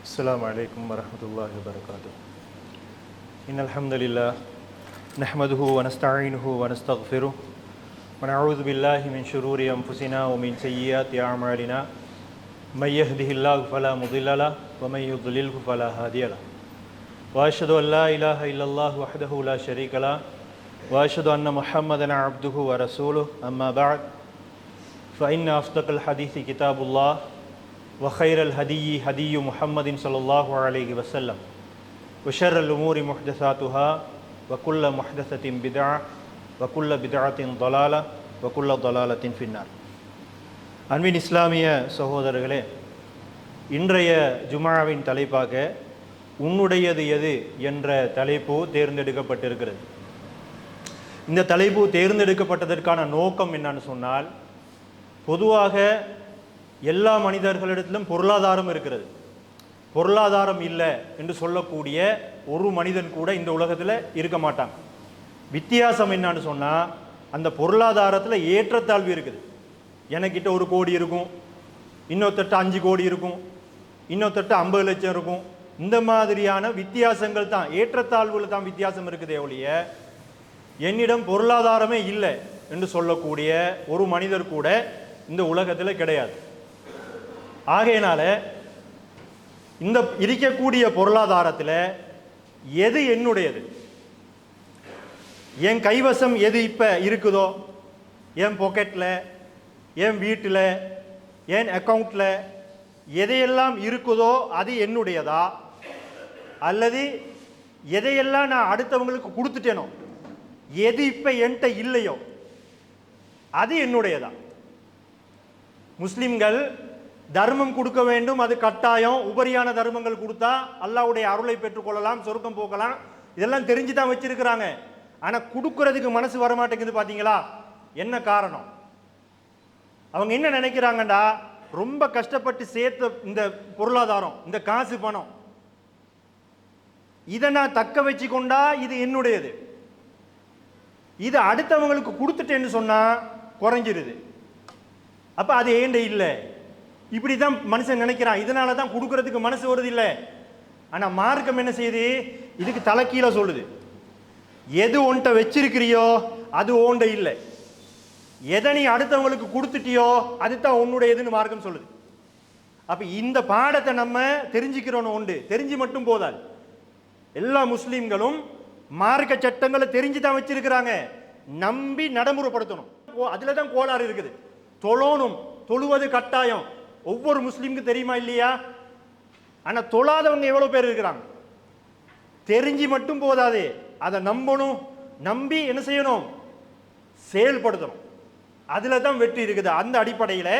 السلام عليكم ورحمة الله وبركاته. إن الحمد لله نحمده ونستعينه ونستغفره ونعوذ بالله من شرور أنفسنا ومن سيئات أعمالنا من يهده الله فلا مضل له ومن يضلله فلا هادي له وأشهد أن لا إله إلا الله وحده لا شريك له وأشهد أن محمدا عبده ورسوله أما بعد فإن أصدق الحديث كتاب الله وخير الهدي هدي محمد صلى الله عليه وسلم وشر الأمور محدثاتها وكل محدثة بدعة وكل بدعة ضلالة وكل ضلالة في النار. அன்பின் இஸ்லாமிய சகோதரர்களே, இன்றைய ஜுமாவின் தலைப்பாக உன்னுடையது எது என்ற தலைப்பு தேர்ந்தெடுக்கப்பட்டிருக்கிறது. இந்த தலைப்பு தேர்ந்தெடுக்கப்பட்டதற்கான நோக்கம் என்னன்னு சொன்னால், பொதுவாக எல்லா மனிதர்களிடத்திலும் பொருளாதாரம் இருக்கிறது. பொருளாதாரம் இல்லை என்று சொல்லக்கூடிய ஒரு மனிதன் கூட இந்த உலகத்தில் இருக்க மாட்டாங்க. வித்தியாசம் என்னன்னு சொன்னால், அந்த பொருளாதாரத்தில் ஏற்றத்தாழ்வு இருக்குது. எனக்கிட்ட 1 கோடி இருக்கும், இன்னொருத்தட்ட 5 கோடி இருக்கும், இன்னொருத்தட்ட 50 லட்சம் இருக்கும். இந்த மாதிரியான வித்தியாசங்கள் தான், ஏற்றத்தாழ்வுகள் தான் வித்தியாசம் இருக்குதே ஒழிய, என்னிடம் பொருளாதாரமே இல்லை என்று சொல்லக்கூடிய ஒரு மனிதர் கூட இந்த உலகத்தில் கிடையாது. ஆகையினால இந்த இருக்கக்கூடிய பொருளாதாரத்தில் எது என்னுடையது, என் கைவசம் எது இப்போ இருக்குதோ, என் பாக்கெட்டில், என் வீட்டில், என் அக்கௌண்ட்டில் எதையெல்லாம் இருக்குதோ அது என்னுடையதா, அல்லது எதையெல்லாம் நான் அடுத்தவங்களுக்கு கொடுத்துட்டேனோ, எது இப்போ என்கிட்ட இல்லையோ அது என்னுடையதா? முஸ்லிம்கள் தர்மம் கொடுக்க வேண்டும், அது கட்டாயம். உபரியான தர்மங்கள் கொடுத்தா அல்லாஹ்வுடைய அருளை பெற்றுக்கொள்ளலாம், சொர்க்கம் போகலாம். இதெல்லாம் தெரிஞ்சு தான் வச்சிருக்கிறாங்க. ஆனால் கொடுக்கறதுக்கு மனசு வரமாட்டேங்குது. பார்த்தீங்களா என்ன காரணம்? அவங்க என்ன நினைக்கிறாங்கண்டா, ரொம்ப கஷ்டப்பட்டு சேர்த்த இந்த பொருளாதாரம், இந்த காசு பணம், இதை நான் தக்க வச்சு கொண்டா இது என்னுடையது, இது அடுத்தவங்களுக்கு கொடுத்துட்டேன்னு சொன்னா குறைஞ்சிருது, அப்ப அது ஏண்ட இல்லை. இப்படி தான் மனுஷன் நினைக்கிறான். இதனால தான் கொடுக்கறதுக்கு மனசு வருது இல்லை. ஆனால் மார்க்கம் என்ன செய்யுது? இதுக்கு தலைக்கீழ சொல்லுது. எது ஒன்றை வச்சிருக்கிறியோ அது ஓண்ட இல்லை, எதை நீ அடுத்தவங்களுக்கு கொடுத்துட்டியோ அதுதான் உன்னுடையதுன்னு மார்க்கம் சொல்லுது. அப்ப இந்த பாடத்தை நம்ம தெரிஞ்சுக்கிறோன்னு உண்டு. தெரிஞ்சு மட்டும் போதாது. எல்லா முஸ்லீம்களும் மார்க்க சட்டங்களை தெரிஞ்சு தான் வச்சிருக்கிறாங்க, நம்பி நடைமுறைப்படுத்தணும். அதுல தான் கோளாறு இருக்குது. தொழணும், தொழுவது கட்டாயம், ஒவ்வொரு முஸ்லீமுக்கு தெரியுமா இல்லையா? ஆனா தொழாதவங்க எவ்வளவு பேர் இருக்கிறாங்க. தெரிஞ்சு மட்டும் போதாது, அதை நம்பணும், நம்பி என்ன செய்யணும்? செயல்படுத்தணும். அதுல தான் வெற்றி இருக்குது. அந்த அடிப்படையில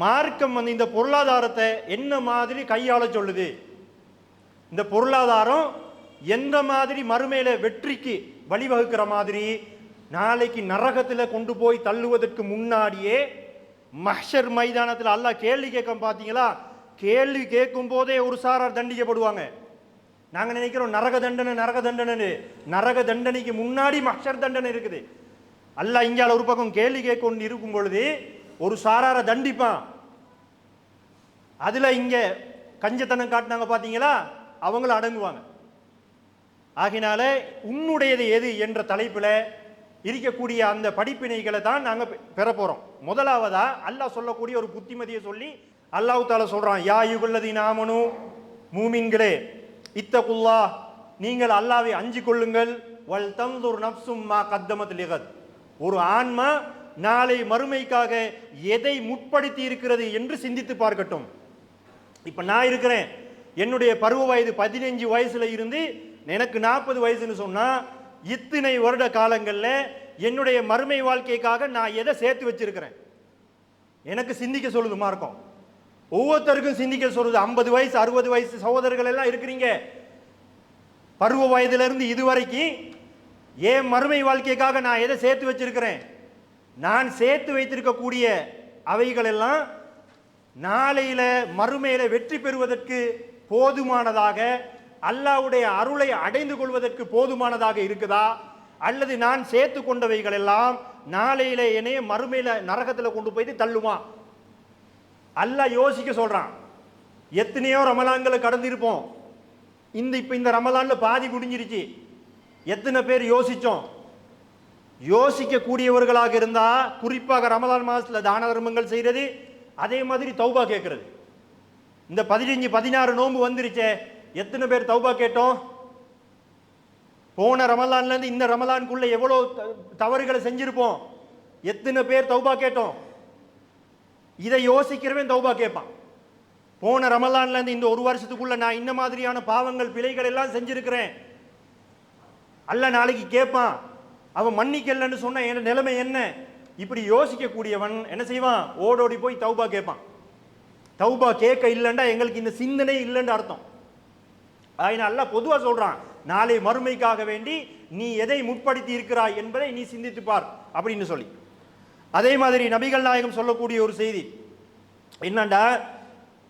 மார்க்கம் இந்த பொருளாதாரத்தை என்ன மாதிரி கையாள சொல்லுது, இந்த பொருளாதாரம் எந்த மாதிரி மறுமையில வெற்றிக்கு வழிவகுக்கிற மாதிரி, நாளைக்கு நரகத்தில் கொண்டு போய் தள்ளுவதற்கு முன்னாடியே மஹ்ஷர் மைதானத்தில் அல்லாஹ் கேள்வி கேட்க. பார்த்தீங்களா, கேள்வி கேட்கும் போதே ஒரு சாரார் தண்டிக்கப்படுவாங்க. நாங்க நினைக்கிறோம் நரக தண்டனை நரக தண்டனை. நரக தண்டனைக்கு முன்னாடி மஹ்ஷர் தண்டனை இருக்குது. அல்லாஹ் இங்கால ஒரு பக்கம் கேள்வி கேட்க இருக்கும் பொழுது ஒரு சாராரை தண்டிப்பான். அதுல இங்க கஞ்சத்தனம் காட்டினாங்க பார்த்தீங்களா, அவங்கள அடங்குவாங்க. ஆகினால உன்னுடையது எது என்ற தலைப்புல இருக்கக்கூடிய அந்த படிப்பினைகளை தான் நாங்கள் பெற போறோம். முதலாவதா அல்லாஹ் சொல்லக்கூடிய ஒரு புத்திமதியை சொல்லி அல்லாஹ் தஆலா சொல்றான், யா அய்யுஹல்லதீன ஆமனூ, மூமின்களே, இத்தகுல்லாஹ், நீங்கள் அல்லாஹ்வை அஞ்சிக் கொள்ளுங்கள், வல் தன்துர் நஃப்சும் மா கத்தமத் லிகத், ஒரு ஆன்மா நாளை மறுமைக்காக எதை முற்படுத்தி இருக்கிறது என்று சிந்தித்து பார்க்கட்டும். இப்ப நான் இருக்கிறேன், என்னுடைய பருவ வயது 15 வயசுல இருந்து எனக்கு 40 வயசுன்னு சொன்னா, இத்தனை வருட காலங்கள்ல என்னுடைய மறுமை வாழ்க்கைக்காக நான் எதை சேர்த்து வச்சிருக்கிறேன்? எனக்கு சிந்திக்க சொல்லுது மார்க்கம். ஒவ்வொருத்தருக்கும் சிந்திக்க சொல்லுது. 50 வயசு 60 வயசு சகோதரர்கள் எல்லாம் இருக்கிறீங்க. பருவ வயதுல இருந்து இதுவரைக்கும் ஏன் மறுமை வாழ்க்கைக்காக நான் எதை சேர்த்து வச்சிருக்கிறேன்? நான் சேர்த்து வைத்திருக்கக்கூடிய அவைகள் எல்லாம் நாளையில மறுமையில வெற்றி பெறுவதற்கு போதுமானதாக, அல்லாஹ்வுடைய அருளை அடைந்து கொள்வதற்கு போதுமானதாக இருக்குதா, அல்லது நான் சேர்த்து கொண்டவைகள் எல்லாம் நாளையில என்னைய மறுமையில நரகத்தில் கொண்டு போய் தள்ளுமா? அல்லாஹ் யோசிக்க சொல்றான். எத்தனையோ ரமலான்களை கடந்திருப்போம். இந்த ரமலான்ல பாதி முடிஞ்சிருச்சு. எத்தனை பேர் யோசிச்சோம்? யோசிக்க கூடியவர்களாக இருந்தா குறிப்பாக ரமலான் மாசத்துல தான தர்மங்கள் செய்யறது, அதே மாதிரி தௌபா கேட்கறது. இந்த 15 16 நோன்பு வந்துருச்சே, எத்தனை பேர் தௌபா கேட்டோம்? போன ரமலான்ல இருந்து இந்த ரமலானுக்குள்ள எவ்வளவு தவறுகளை செஞ்சிருப்போம்? எத்தனை பேர் தௌபா கேட்டோம்? இதை யோசிக்கிறவன் தௌபா கேட்பான். போன ரமலான்ல இருந்து இந்த ஒரு வருஷத்துக்குள்ள நான் இந்த மாதிரியான பாவங்கள் பிழைகள் எல்லாம் செஞ்சிருக்கிறேன், அல்லாஹ் நாளைக்கு கேட்பான். அவன் மன்னிக்கலன்னு சொன்ன என் நிலைமை என்ன? இப்படி யோசிக்க கூடியவன் என்ன செய்வான்? ஓடோடி போய் தௌபா கேட்பான். தௌபா கேட்க இல்லைண்டா எங்களுக்கு இந்த சிந்தனை இல்லைன்னு அர்த்தம். அதனால அல்லாஹ் பொதுவா சொல்றான், நாளை மறுமைக்காக வேண்டி நீ எதை முற்படுத்தி இருக்கிறாய் என்பதை நீ சிந்தித்து பார் அப்படின்னு சொல்லி. அதே மாதிரி நபிகள் நாயகம் சொல்லக்கூடிய ஒரு செய்தி என்னண்டா,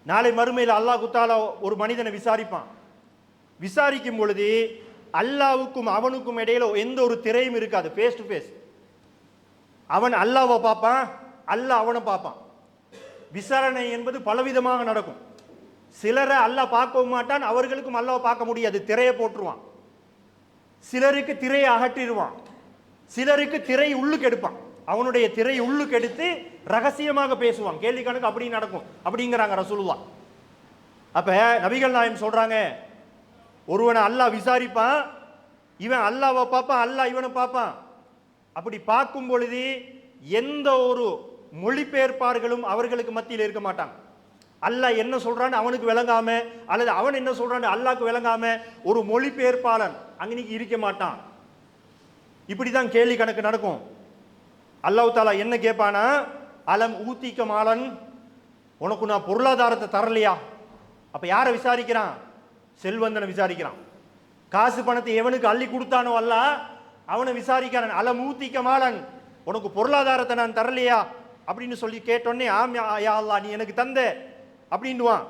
நாளை மறுமையில் அல்லாஹ் தஆலா ஒரு மனிதனை விசாரிப்பான். விசாரிக்கும் பொழுது அல்லாவுக்கும் அவனுக்கும் இடையில எந்த ஒரு திரையும் இருக்காது, ஃபேஸ் டு ஃபேஸ். அவன் அல்லாவை பார்ப்பான், அல்லாஹ் அவனை பார்ப்பான். விசாரணை என்பது பலவிதமாக நடக்கும். சிலரை அல்லாஹ் பார்க்கவும் மாட்டான், அவர்களுக்கும் அல்லாஹ் பார்க்க முடியாது, திரையை போட்டுருவான். சிலருக்கு திரையை அகற்றிடுவான், சிலருக்கு திரை உள்ளுக்கு எடுப்பான். அவனுடைய திரை உள்ளுக்கு எடுத்து ரகசியமாக பேசுவான். கேள்வி கணக்கு அப்படி நடக்கும் அப்படிங்கிறாங்க ரசூலுல்லாஹ். அப்ப நபிகள் நாயகம் சொல்றாங்க, ஒருவனை அல்லாஹ் விசாரிப்பான், இவன் அல்லாவை பார்ப்பான், அல்லாஹ் இவனை பார்ப்பான். அப்படி பார்க்கும் பொழுது எந்த ஒரு மொழிபெயர்ப்பார்களும் அவர்களுக்கு மத்தியில் இருக்க மாட்டான். அல்லாஹ் என்ன சொல்றான்னு அவனுக்கு விளங்காம, அல்லது அவன் என்ன சொல்றான்னு அல்லாஹ்க்கு விளங்காம ஒரு மொழிபெயர்ப்பாளன் அங்கனைக்கு இருக்க மாட்டான். இப்படிதான் கேள்வி கணக்கு நடக்கும். அல்லாஹ் தஆலா என்ன கேட்பானா, அலம் ஊத்திக்க மாலன், உனக்கு நான் பொருளாதாரத்தை தரலையா? அப்ப யாரை விசாரிக்கிறான்? செல்வந்தனை விசாரிக்கிறான். காசு பணத்தை எவனுக்கு அள்ளி கொடுத்தானோ அல்லாஹ் அவனை விசாரிக்கிறான். அலம் ஊத்திக்க மாலன், உனக்கு பொருளாதாரத்தை நான் தரலையா அப்படின்னு சொல்லி கேட்டோன்னே, ஆம் யா அல்லாஹ் நீ எனக்கு தந்த அப்படின்னுவான்.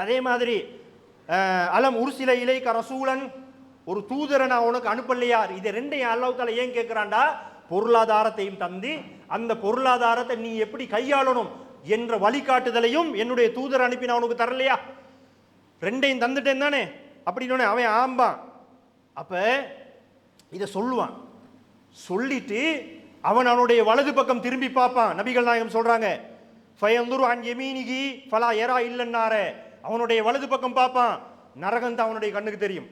அதே மாதிரி அலம் உர்சில இலைக்க ரசூலன், ஒரு தூதரை நான் உனக்கு அனுப்பலையா? இது ரெண்டையும் அல்லாஹ் தஆலா ஏன் கேட்கிறான்டா, பொருளாதாரத்தையும் தந்து அந்த பொருளாதாரத்தை நீ எப்படி கையாளணும் என்ற வழிகாட்டுதலையும் என்னுடைய தூதர் அனுப்பி நான் உனக்கு தரலையா? ரெண்டையும் தந்துட்டேன் தானே அப்படின்னு அவன் ஆம்பான். அப்ப இதை சொல்லுவான். சொல்லிட்டு அவன் அவனுடைய வலது பக்கம் திரும்பி பார்ப்பான். நபிகள் நாயகம் சொல்றாங்க, ஃபயந்துரு அன் யமீனிகி ஃபலா யரா இல்லன்னார, அவனுடைய வலது பக்கம் பார்ப்பான், நரகம் தான் அவனுடைய கண்ணுக்கு தெரியும்.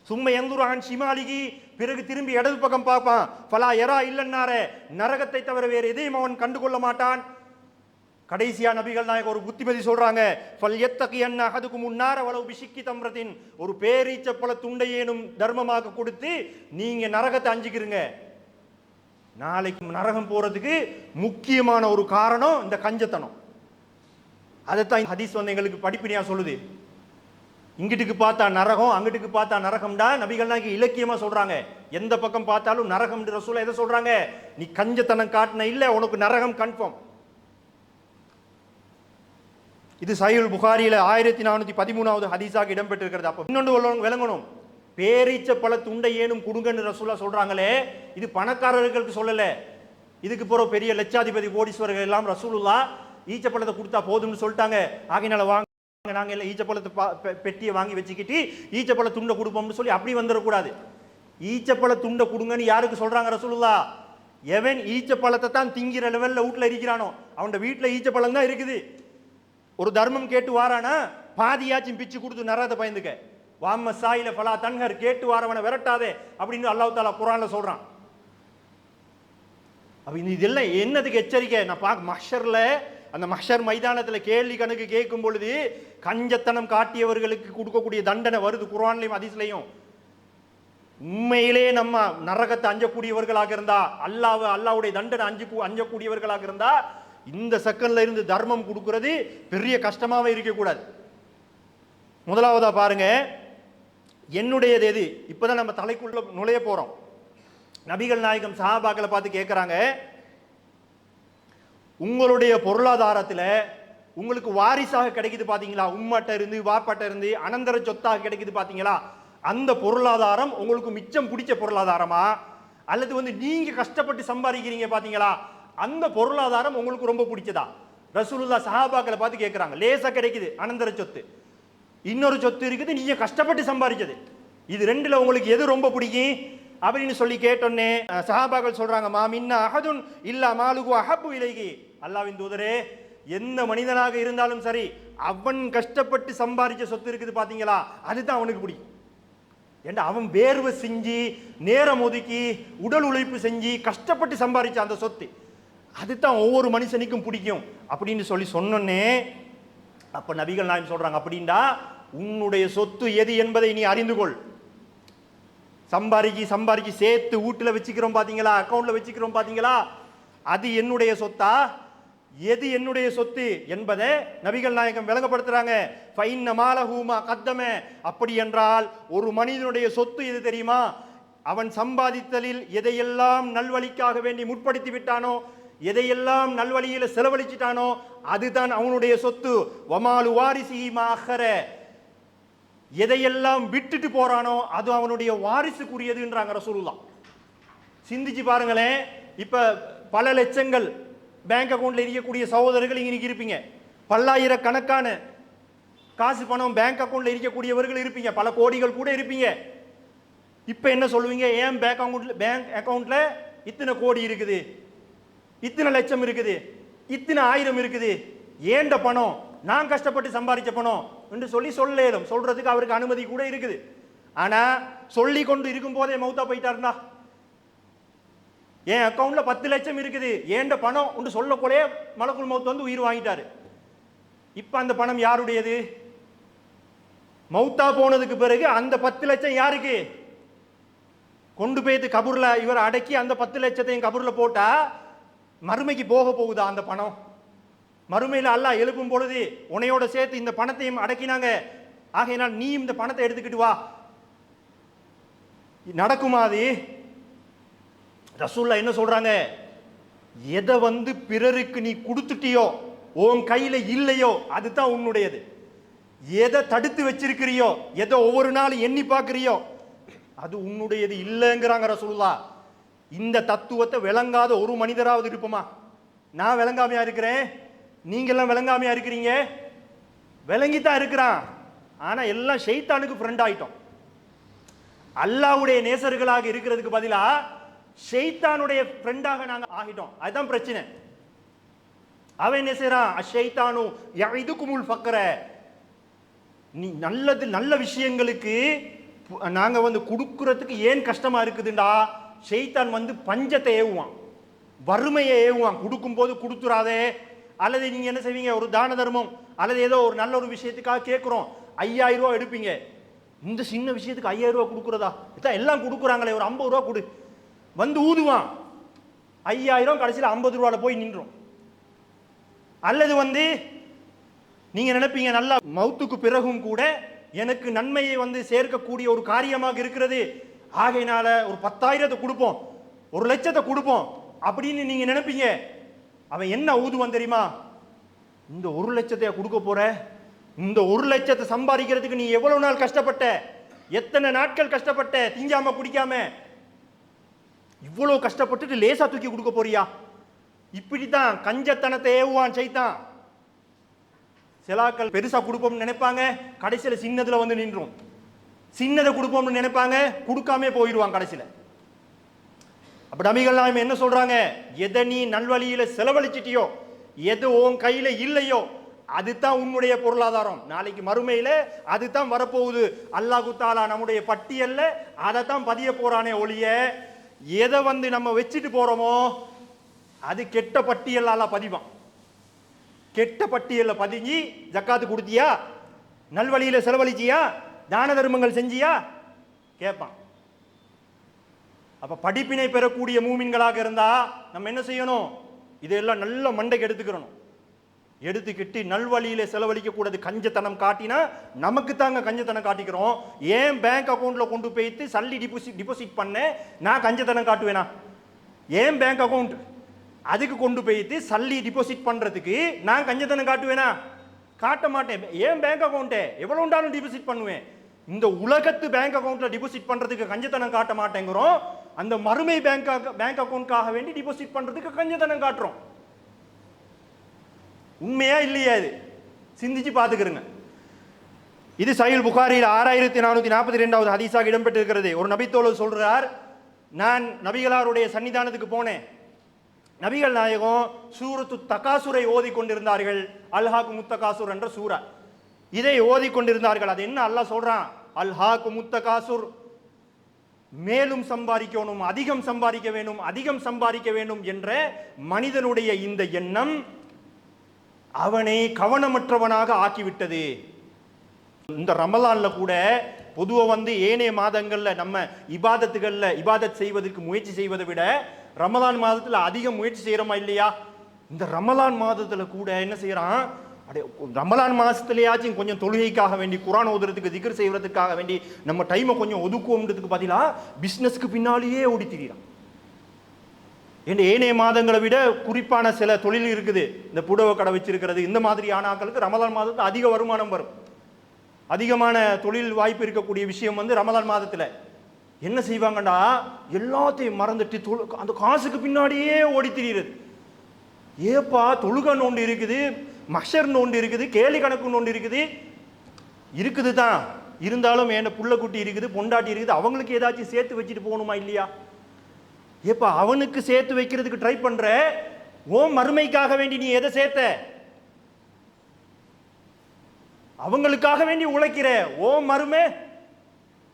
சும்மா எந்துரு அன் ஷிமாலிகி, பிறகு திரும்பி இடது பக்கம் பார்ப்பான், ஃபலா யரா இல்லன்னார, நரகத்தை தவிர வேறு எதையும் அவன் கண்டுகொள்ள மாட்டான். கடைசியா நபிகள் நாயகம் ஒரு புத்திமதி சொல்றாங்க, ஃபல் யத்தகியன்ன அஹதுகும் உன்னார வலவ் பிஷிக்கி தம்ரத்தின், ஒரு பேரீச்சப்பழ துண்டையேனும் தர்மமாக கொடுத்து நீங்க நரகத்தை அஞ்சிக்கிறீங்க. நாளைக்கு நரகம் போறதுக்கு முக்கியமான ஒரு காரணம் இந்த கஞ்சத்தனம். அதைத்தான் ஹதீஸ் வந்து எங்களுக்கு படிப்பினையா சொல்லுது. இங்கிட்டுக்கு பார்த்தா நரகம், அங்கிட்டுக்கு பார்த்தா நரகம்டா நபிகள் நாயகம் இலக்கியமா சொல்றாங்க. எந்த பக்கம் பார்த்தாலும் நரகம். ரசூலுல்லாஹ் எதை சொல்றாங்க? நீ கஞ்சத்தனம் காட்டின இல்ல, உனக்கு நரகம் கன்ஃபார்ம். இது சஹீஹுல் புகாரியில 1413வது ஹதீஸாக இடம்பெற்றிருக்கிறது. அப்ப இன்னொன்று விளங்கணும், பேரீச்ச பழ துண்டை ஏனும் குடுங்கன்னு ரசூலுல்லாஹ் சொல்றாங்களே, இது பணக்காரர்களுக்கு சொல்லல. இதுக்கு போற பெரிய லட்சாதிபதி கோடீஸ்வரர்கள் எல்லாம் ரசூலுல்லாஹ் ஈச்சப்பழத்தை கொடுத்தா போதும்னு சொல்லிட்டாங்க. ஆகையினால வாங்க நாங்க எல்லாம் ஈச்சப்பழத்தை பெட்டியை வாங்கி வச்சுக்கிட்டு ஈச்சப்பழ துண்டை கொடுப்போம்னு சொல்லி அப்படி வந்துடக்கூடாது. ஈச்சப்பழ துண்டை கொடுங்கன்னு யாருக்கு சொல்றாங்க ரசூலுல்லாஹ்? எவன் ஈச்சப்பழத்தை தான் திங்கிற லெவல்ல வீட்டுல இருக்கிறானோ அவன் வீட்டுல ஈச்சப்பழம் தான் இருக்குது. ஒரு தர்மம் கேட்டு வாரானா பாதியாச்சும் பிச்சு கொடுத்து நரகத்தை பயந்துக்க. வாம்ம சாயில ஃபலா தன்ஹர், கேட்டு வாரவனை விரட்டாதே அப்படின்னு அல்லாஹ் தஆலா குர்ஆன்ல சொல்றான். அப்ப இதெல்லாம் என்னதுக்கு எச்சரிக்கை? நான் மஹ்ஷர்ல, அந்த மஹ்ஷர் மைதானத்துல கேள்வி கணக்கு கேட்கும் பொழுது கஞ்சத்தனம் காட்டியவர்களுக்கு கொடுக்கக்கூடிய தண்டனை வருது குர்ஆன்லயும் ஹதீஸ்லயும். உண்மையிலே நம்ம நரகத்தை அஞ்சக்கூடியவர்களாக இருந்தா, அல்லாஹ்வுடைய தண்டனை அஞ்சக்கூடியவர்களாக இருந்தா, இந்த செகண்ட்ல இருந்து தர்மம் கொடுக்கிறது பெரிய கஷ்டமாவே இருக்கக்கூடாது. முதலாவதா பாருங்க, என்னுடையது எது? இப்பதான் நம்ம தலைக்குள்ள நுழைய போறோம். நபிகள் நாயகம் சஹாபாக்களை பார்த்து கேட்கிறாங்க, உங்களுடைய பொருளாதாரத்துல உங்களுக்கு வாரிசாக கிடைக்குது பாத்தீங்களா, உம்மட்ட இருந்து வாப்பாட்ட இருந்து அனந்தர சொத்தாக கிடைக்குது பாத்தீங்களா, அந்த பொருளாதாரம் உங்களுக்கு மிச்சம் பிடிச்ச பொருளாதாரமா, அல்லது நீங்க கஷ்டப்பட்டு சம்பாதிக்கிறீங்க பாத்தீங்களா, அந்த பொருளாதாரம் உங்களுக்கு ரொம்ப பிடிச்சதா? ரசூலுல்லாஹ் சஹாபாக்களை பார்த்து கேட்குறாங்க, லேசா கிடைக்குது அனந்தர சொத்து, இன்னொரு சொத்து இருக்குது நீங்க கஷ்டப்பட்டு சம்பாதிச்சது, இது ரெண்டுல உங்களுக்கு எது ரொம்ப பிடிக்கும் அப்படின்னு சொல்லி கேட்டோன்னே சஹாபாக்கள் சொல்றாங்க, மா மின்னா அஹதுன் இல்லா மாலுகு அஹப்பு இலைகி, அல்லாஹ்வின் தூதரே எந்த மனிதனாக இருந்தாலும் சரி அவன் கஷ்டப்பட்டு சம்பாதிச்ச சொத்து இருக்குது பாத்தீங்களா, அதுதான் அவனுக்கு பிடிக்கும். ஏண்டா அவன் வேர்வை செஞ்சு நேரம் ஒதுக்கி உடல் உழைப்பு செஞ்சு கஷ்டப்பட்டு சம்பாதிச்ச அந்த சொத்து, அதுதான் ஒவ்வொரு மனுஷனுக்கும் பிடிக்கும் அப்படின்னு சொல்லி சொன்னோன்னே அப்ப நபிகள் நாயகம் சொல்றாங்க, அப்படின்டா உன்னுடைய சொத்து எது என்பதை நீ அறிந்து கொள். சம்பாதிச்சு சேர்த்து வீட்டுல வச்சுக்கிறோம் பாத்தீங்களா, அக்கௌண்ட்ல வச்சுக்கிறோம் பாத்தீங்களா, அது என்னுடைய சொத்தா, எது என்னுடைய சொத்து என்பதை நபிகள் நாயகம் விளங்கப்படுத்துறாங்க. ஃபைன்ன மாலஹூமா கத்தம, அப்படி என்றால் ஒரு மனிதனுடைய சொத்து எது தெரியுமா, அவன் சம்பாதித்தலில் எதையெல்லாம் நல்வழிக்காக வேண்டி முற்படுத்தி விட்டானோ, எதையெல்லாம் நல்வழியில செலவழிச்சிட்டானோ அதுதான் அவனுடைய சொத்து. வமாலு வாரிசி மாஹர, எதையெல்லாம் விட்டுட்டு போறானோ அது அவனுடைய வாரிசுக்குரியதுன்றாங்க ரசூலுல்லாஹ். சிந்திச்சு பாருங்களேன், இப்ப பல லட்சங்கள் பேங்க் அக்கௌண்ட்ல இருக்கக்கூடிய சகோதரர்கள் இன்னைக்கு இருப்பீங்க, பல்லாயிரக்கணக்கான காசு பணம் பேங்க் அக்கௌண்ட்ல இருக்கக்கூடியவர்கள் இருப்பீங்க, பல கோடிகள் கூட இருப்பீங்க. இப்ப என்ன சொல்லுவீங்க, ஏன் பேங்க் அக்கௌண்ட்ல இத்தனை கோடி இருக்குது, இத்தனை லட்சம் இருக்குது, இத்தனை ஆயிரம் இருக்குது, ஏண்ட பணம் நான் கஷ்டப்பட்டு சம்பாதிச்ச பணம் என்று சொல்லி சொல்லேலும் சொல்றதுக்கு அவருக்கு அனுமதி கூட இருக்குது. ஆனா சொல்லி கொண்டு இருக்கும் போதே மௌத்தா போயிட்டாருந்தா, என் அக்கௌண்ட்ல 10 லட்சம் இருக்குது ஏண்ட பணம் என்று சொல்லக்கூடே மலக்குல் மௌத் வந்து உயிர் வாங்கிட்டாரு. இப்ப அந்த பணம் யாருடையது? மௌத்தா போனதுக்கு பிறகு அந்த 10 லட்சம் யாருக்கு? கொண்டு போய் கபூர்ல இவர் அடக்கி அந்த 10 லட்சத்தையும் கபூர்ல போட்டா மறுமைக்கு போக போகுதா அந்த பணம்? மறுமையில் அல்லாஹ் எழுப்பும் பொழுது உன்னையோட சேர்த்து இந்த பணத்தையும் அடக்கினாங்க, ஆகையினால் நீ இந்த பணத்தை எடுத்துக்கிட்டு வா, நடக்குமா அது? ரசூல்லா என்ன சொல்றாங்க, எதை வந்து பிறருக்கு நீ கொடுத்துட்டியோ உன் கையில இல்லையோ அதுதான் உன்னுடையது, எதை தடுத்து வச்சிருக்கிறியோ எதை ஒவ்வொரு நாள் எண்ணி பார்க்கிறியோ அது உன்னுடையது இல்லைங்கிறாங்க ரசூலுல்லாஹ். இந்த தத்துவத்தை விளங்காத ஒரு மனிதராவது இருப்போமா? நான் விளங்காமையா இருக்கிறேன், நீங்கெல்லாம் விளங்காமையா இருக்கிறீங்க. விளங்கித்தான் இருக்கிறான், ஆனா எல்லாம் ஷைத்தானுக்கு ஃப்ரெண்ட் ஆயிட்டோம். அல்லாஹ்வுடைய நேசர்களாக இருக்கிறதுக்கு பதிலா ஷைத்தானுடைய ஃப்ரெண்டாக நாங்க ஆகிட்டோம். அதுதான் பிரச்சனை. அவன் என்ன செய்யறான், அஷைத்தானு யஇதுகுமுல் ஃபக்ர, நீ நல்ல விஷயங்களுக்கு நாங்க வந்து கொடுக்கறதுக்கு ஏன் கஷ்டமா இருக்குதுண்டா, ஷைத்தான் வந்து பஞ்சத்தை ஏவுவான், வறுமையை ஏவுவான், கொடுக்கும் போது கொடுத்துறாதே. அல்லது நீங்க என்ன செய்வீங்க, ஒரு தான தர்மம் அல்லது ஏதோ ஒரு நல்ல ஒரு விஷயத்துக்காக கேட்கிறோம், 5000 ரூபா எடுப்பீங்க, இந்த சின்ன விஷயத்துக்கு 5000 ரூபா கொடுக்குறதா, எல்லாம் கொடுக்குறாங்களே ஒரு 50 ரூபா கொடு, வந்து ஊதுவான், 5000 கடைசியில் 50 ரூபால போய் நின்றோம். அல்லது வந்து நீங்க நினைப்பீங்க, நல்லா மௌத்துக்கு பிறகும் கூட எனக்கு நன்மையை வந்து சேர்க்கக்கூடிய ஒரு காரியமாக இருக்கிறது, ஆகையினால ஒரு 10,000 கொடுப்போம், 1 லட்சத்தை கொடுப்போம் அப்படின்னு நீங்க நினைப்பீங்க. அவன் என்ன ஊதுவான் தெரியுமா, இந்த 1 லட்சத்தை கொடுக்க போற, இந்த 1 லட்சத்தை சம்பாதிக்கிறதுக்கு நீ எவ்வளவு நாள் கஷ்டப்பட்ட, எத்தனை நாட்கள் கஷ்டப்பட்ட, திங்காம குடிக்காம, இவ்வளவு கஷ்டப்பட்டுட்டு லேசா தூக்கி கொடுக்க போறியா? இப்படித்தான் கஞ்சத்தனத்தை ஏவுவான் சைத்தான். சிலாக்கள் பெருசா கொடுப்போம்னு நினைப்பாங்க, கடைசியில சின்னதுல வந்து நின்றோம். சின்னதை கொடுப்போம்னு நினைப்பாங்க, கொடுக்காம போயிடுவாங்க கடைசியில. அப்ப நபிகள் நாயகம் என்ன சொல்றாங்க, எதை நீ நல்வழியில செலவழிச்சிட்டியோ, எது உன் கையில இல்லையோ அதுதான் உன்னுடைய பொருளாதாரம், நாளைக்கு மறுமையில அதுதான் வரப்போகுது. அல்லாஹு தஆலா நம்முடைய பட்டியல்ல அதைத்தான் பதிய போறானே ஒழிய, எதை வந்து நம்ம வச்சுட்டு போறோமோ அது கெட்ட பட்டியலால பதிவான். கெட்ட பட்டியல்ல பதிஞ்சு ஜக்காத்து கொடுத்தியா, நல்வழியில செலவழிச்சியா, தான தர்மங்கள் செஞ்சியா கேட்பான். அப்ப படிப்பினை பெறக்கூடிய மூமின்களாக இருந்தா நம்ம என்ன செய்யணும், இதெல்லாம் நல்ல மண்டைக்கு எடுத்துக்கிறணும். எடுத்துக்கிட்டு நல்வழியில செலவழிக்க கூடாது. கஞ்சத்தனம் காட்டினா நமக்கு தாங்க கஞ்சத்தனம் காட்டிக்கிறோம். ஏன் பேங்க் அக்கௌண்ட்ல கொண்டு போயிட்டு சல்லி டிபாசிட் பண்ண நான் கஞ்சத்தனம் காட்டுவேனா? ஏன் பேங்க் அக்கௌண்ட் அதுக்கு கொண்டு போயிட்டு சல்லி டிபாசிட் பண்றதுக்கு நான் கஞ்சத்தனம் காட்டுவேனா? காட்ட மாட்டேன். ஏன் பேங்க் அக்கௌண்ட்டை எவ்வளவு உண்டாலும் டிபாசிட் பண்ணுவேன். இந்த உலகத்து பேங்க் அக்கௌண்ட்ல டிபாசிட் பண்றதுக்கு கஞ்சத்தனம் காட்ட மாட்டேங்கிறோம், அந்த மறுமை பேங்க் அக்கௌண்ட்காக வேண்டி டிபாசிட் பண்றதுக்கு கஞ்சத்தனம் காட்டுறோம். உண்மையா இல்லையா? இது சிந்திச்சு பார்த்துக்கிறங்க. இது சஹீஹ் புகாரியில் 6442வது ஹதீஸாக இடம்பெற்றிருக்கிறது. ஒரு நபித்தோழர் சொல்றார், நான் நபிகளாருடைய சன்னிதானத்துக்கு போனேன். நபிகள் நாயகம் சூரத்து தகாசுரை ஓதி கொண்டிருந்தார்கள். அல்ஹாக்கு முத்தகாசுர் என்ற சூரா, இதை ஓதி கொண்டிருந்தார்கள். அது என்ன அல்லாஹ் சொல்றான்? அல்ஹாக்கு முத்தகாசுர், மேலும் சம்பாதிக்கணும், அதிகம் சம்பாதிக்க வேண்டும், அதிகம் சம்பாதிக்க வேண்டும் என்ற மனிதனுடைய இந்த எண்ணம் அவனை கவனமற்றவனாக ஆக்கிவிட்டது. இந்த ரமலான்ல கூட பொதுவாக ஏனைய மாதங்கள்ல நம்ம இபாதத் செய்வதற்கு முயற்சி செய்வதை விட ரமலான் மாதத்துல அதிக முயற்சி செய்யறோமா இல்லையா? இந்த ரமலான் மாதத்துல கூட என்ன செய்யறான், ரமலான் மாசத்துலயாச்சும் கொஞ்சம் தொழுகைக்காக வேண்டி, குர்ஆன் ஓதுறதுக்கு, திக்ர் செய்வதற்காக வேண்டி நம்ம டைமை கொஞ்சம் ஒதுக்குவோம்ன்றதுக்கு பதிலா பிசினஸ்க்கு பின்னாலேயே ஓடி திரிறான். ஏனைய மாதங்களை விட குறிப்பான சில தொழில் இருக்குது, இந்த புடவை கடை வச்சிருக்கிறது, இந்த மாதிரியான ஆட்களுக்கு ரமலான் மாதத்துல அதிக வருமானம் வரும். அதிகமான தொழில் வாய்ப்பு இருக்கக்கூடிய விஷயம் ரமலான் மாதத்துல என்ன செய்வாங்கடா, எல்லாத்தையும் மறந்துட்டு அந்த காசுக்கு பின்னாடியே ஓடி திரிகிறது. ஏப்பா தொழுகை நோண்டு இருக்குது, மஷர் நோண்டு இருக்குது, கேலி கணக்கு நோண்டு இருக்குது தான். இருந்தாலும் என்ன புள்ள குட்டி இருக்குது, பொண்டாட்டி இருக்குது, அவங்களுக்கு ஏதாச்சும் சேர்த்து வச்சுட்டு போகணுமா இல்லையா? ஏப்பா அவனுக்கு சேர்த்து வைக்கிறதுக்கு ட்ரை பண்ற, ஓம் மறுமைக்காக வேண்டி நீ எதை சேர்த்த? அவங்களுக்காக வேண்டி உழைக்கிற, ஓம் மறுமை,